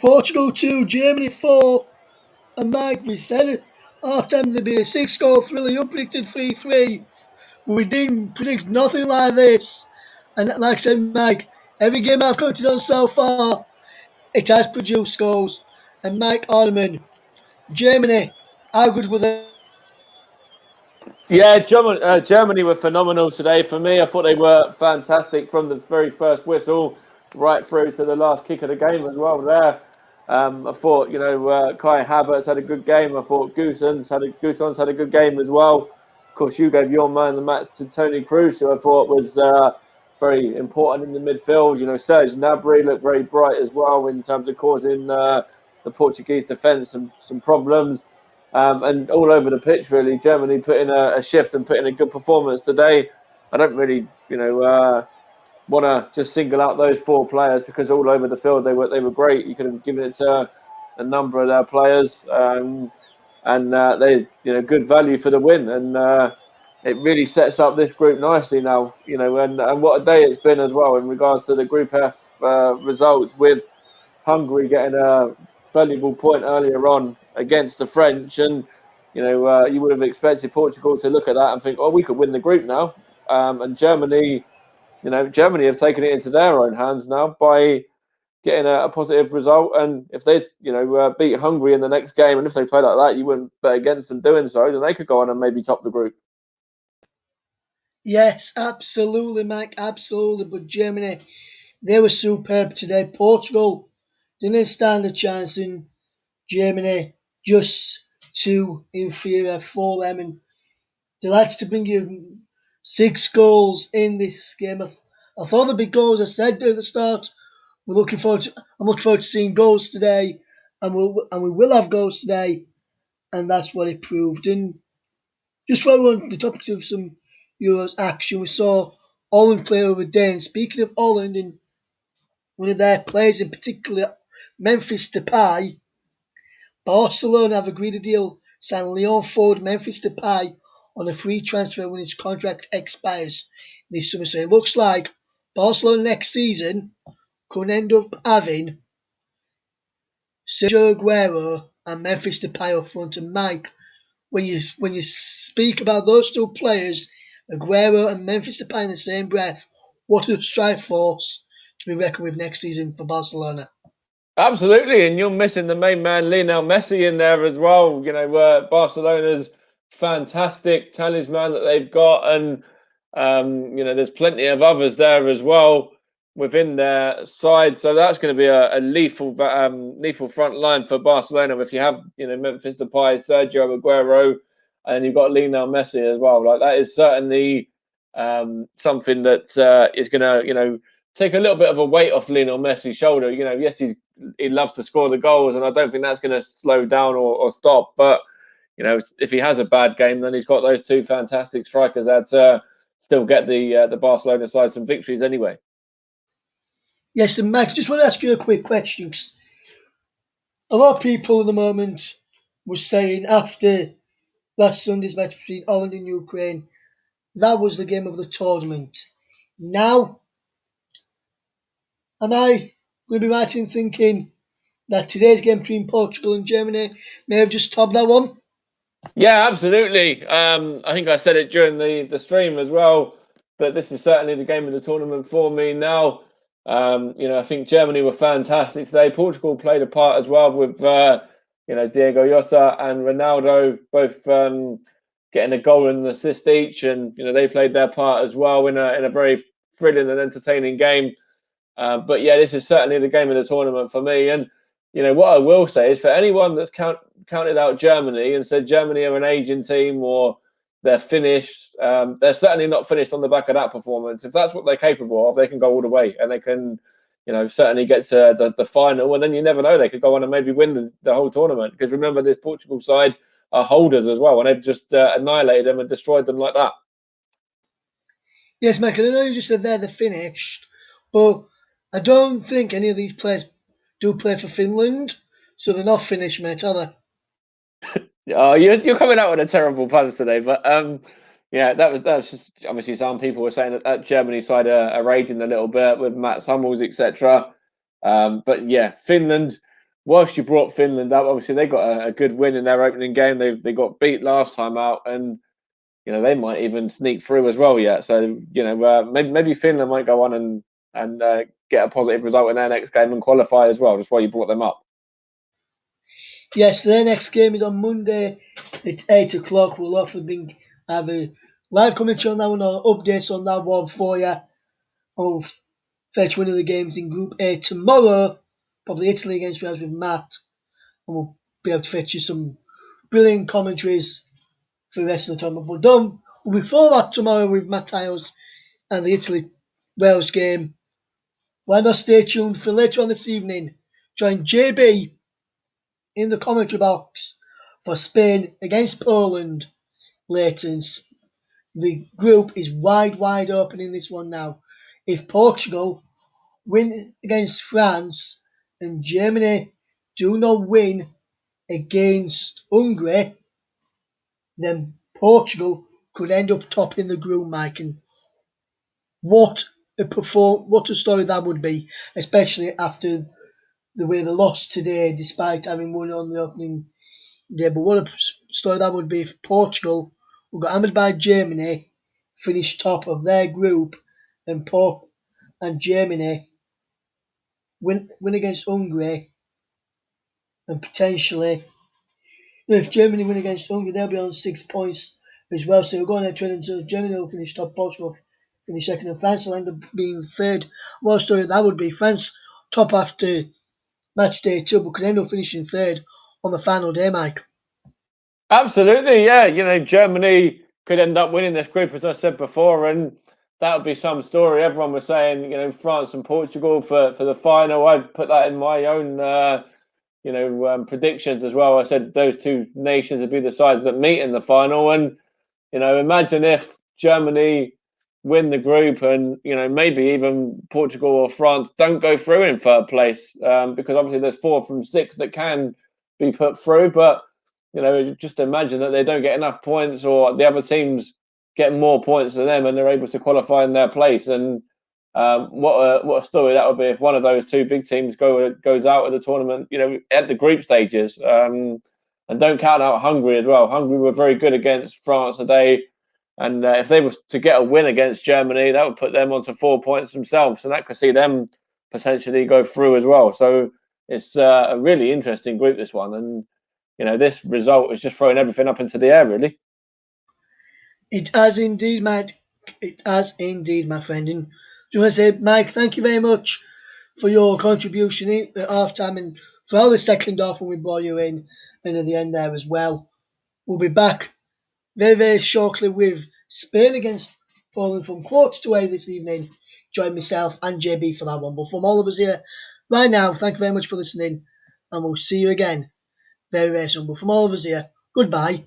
Portugal 2, Germany 4. And Mike, we said it. Half time there'd be a 6-goal thriller, unpredicted 3-3. We didn't predict nothing like this. And like I said, Mike, every game I've commented on so far, it has produced goals. And Mike Orneman, Germany, how good were they? Yeah, Germany were phenomenal today. For me, I thought they were fantastic from the very first whistle right through to the last kick of the game as well there. I thought, Kai Havertz had a good game. I thought Guson's had a good game as well. Of course, you gave your man the match to Tony Cruz, who I thought was very important in the midfield. Serge Gnabry looked very bright as well in terms of causing the Portuguese defence some problems. And all over the pitch, really, Germany put in a shift and put in a good performance today. I don't really, want to just single out those four players because all over the field they were great. You could have given it to a number of their players, and they good value for the win, and it really sets up this group nicely now. And what a day it's been as well in regards to the Group F results, with Hungary getting a valuable point earlier on against the French, and you would have expected Portugal to look at that and think, oh, we could win the group now, and Germany have taken it into their own hands now by getting a positive result. And if they, beat Hungary in the next game, and if they play like that, you wouldn't bet against them doing so, then they could go on and maybe top the group. Yes, absolutely, Mike, absolutely. But Germany, they were superb today. Portugal didn't stand a chance, in Germany just too inferior for them. And delighted to bring you 6 goals in this game. I thought there'd be goals. I said at the start, I'm looking forward to seeing goals today, and we will have goals today, and that's what it proved. And just while we're on the topic of some Euros action, we saw Holland play over day. And speaking of Holland, and one of their players in particular, Memphis Depay, Barcelona have agreed a deal signing Lyon forward Memphis Depay on a free transfer when his contract expires this summer. So it looks like Barcelona next season could end up having Sergio Aguero and Memphis Depay up front. And Mike, when you speak about those two players, Aguero and Memphis Depay in the same breath, what a strike force to be reckoned with next season for Barcelona. Absolutely, and you're missing the main man, Lionel Messi, in there as well. Barcelona's fantastic talisman that they've got, and there's plenty of others there as well within their side. So that's going to be a lethal front line for Barcelona. If you have Memphis Depay, Sergio Aguero, and you've got Lionel Messi as well, like that is certainly something that is going to take a little bit of a weight off Lionel Messi's shoulder. Yes, he loves to score the goals, and I don't think that's going to slow down or stop. But if he has a bad game, then he's got those two fantastic strikers there to still get the Barcelona side some victories anyway. Yes, and Mike, I just want to ask you a quick question. 'Cause a lot of people at the moment were saying after last Sunday's match between Holland and Ukraine, that was the game of the tournament. Now, am I going to be right in thinking that today's game between Portugal and Germany may have just topped that one? Yeah, absolutely. I think I said it during the stream as well, but this is certainly the game of the tournament for me now. I think Germany were fantastic today. Portugal played a part as well with Diego Jota and Ronaldo both getting a goal and an assist each, and they played their part as well in a very thrilling and entertaining game. But yeah, this is certainly the game of the tournament for me. And what I will say is, for anyone that's counted out Germany and said Germany are an aging team or they're finished, they're certainly not finished on the back of that performance. If that's what they're capable of, they can go all the way, and they can, certainly get to the final. And then you never know, they could go on and maybe win the whole tournament. Because remember, this Portugal side are holders as well, and they've just annihilated them and destroyed them like that. Yes, Mike, and I know you just said they're finished, but I don't think any of these players do play for Finland, so they're not finished, mate, are they? Oh, you're coming out with a terrible puns today, but yeah, that's just obviously some people were saying that Germany side are raging a little bit with Mats Hummels, etc. But yeah, Finland. Whilst you brought Finland up, obviously they got a good win in their opening game. They got beat last time out, and they might even sneak through as well yet. So maybe Finland might go on and get a positive result in their next game and qualify as well. Just why you brought them up. Yes, their next game is on Monday at 8 o'clock. We'll often have a live commentary on that one or updates on that one for you. We'll fetch one of the games in Group A tomorrow. probably Italy against Wales with Matt, and we'll be able to fetch you some brilliant commentaries for the rest of the tournament. But done before that tomorrow with Matthias and the Italy Wales game. Why not stay tuned for later on this evening? Join JB in the commentary box for Spain against Poland later. The group is wide open in this one now. If Portugal win against France and Germany do not win against Hungary, then Portugal could end up topping the group, Mike. And what what a story that would be, especially after the way they lost today, despite having won on the opening day. But what a story that would be if Portugal, who got hammered by Germany, finished top of their group, and Germany win against Hungary, and potentially, if Germany win against Hungary, they'll be on 6 points as well. So we're going to trade until Germany will finish top, Portugal finish second, and France will end up being third. What a story that would be. France top after match day 2, but could end up finishing third on the final day, Mike. Absolutely, yeah. Germany could end up winning this group, as I said before, and that would be some story. Everyone was saying, France and Portugal for the final. I'd put that in my own, predictions as well. I said those two nations would be the sides that meet in the final, and imagine if Germany win the group and maybe even Portugal or France don't go through in third place, because obviously there's 4 from 6 that can be put through, but just imagine that they don't get enough points, or the other teams get more points than them, and they're able to qualify in their place. And what a story that would be if one of those two big teams goes out of the tournament, at the group stages. And don't count out Hungary as well. Hungary were very good against France today, and if they were to get a win against Germany, that would put them onto 4 points themselves, and that could see them potentially go through as well. So it's a really interesting group, this one, and this result is just throwing everything up into the air, really. It has indeed, Mike. It has indeed, my friend. And I want to say, Mike, thank you very much for your contribution at half time and for all the second half when we brought you in and at the end there as well. We'll be back very shortly with Spain against Poland from 7:45 this evening. Join myself and JB for that one. But from all of us here right now, thank you very much for listening, and we'll see you again very soon. But from all of us here, goodbye.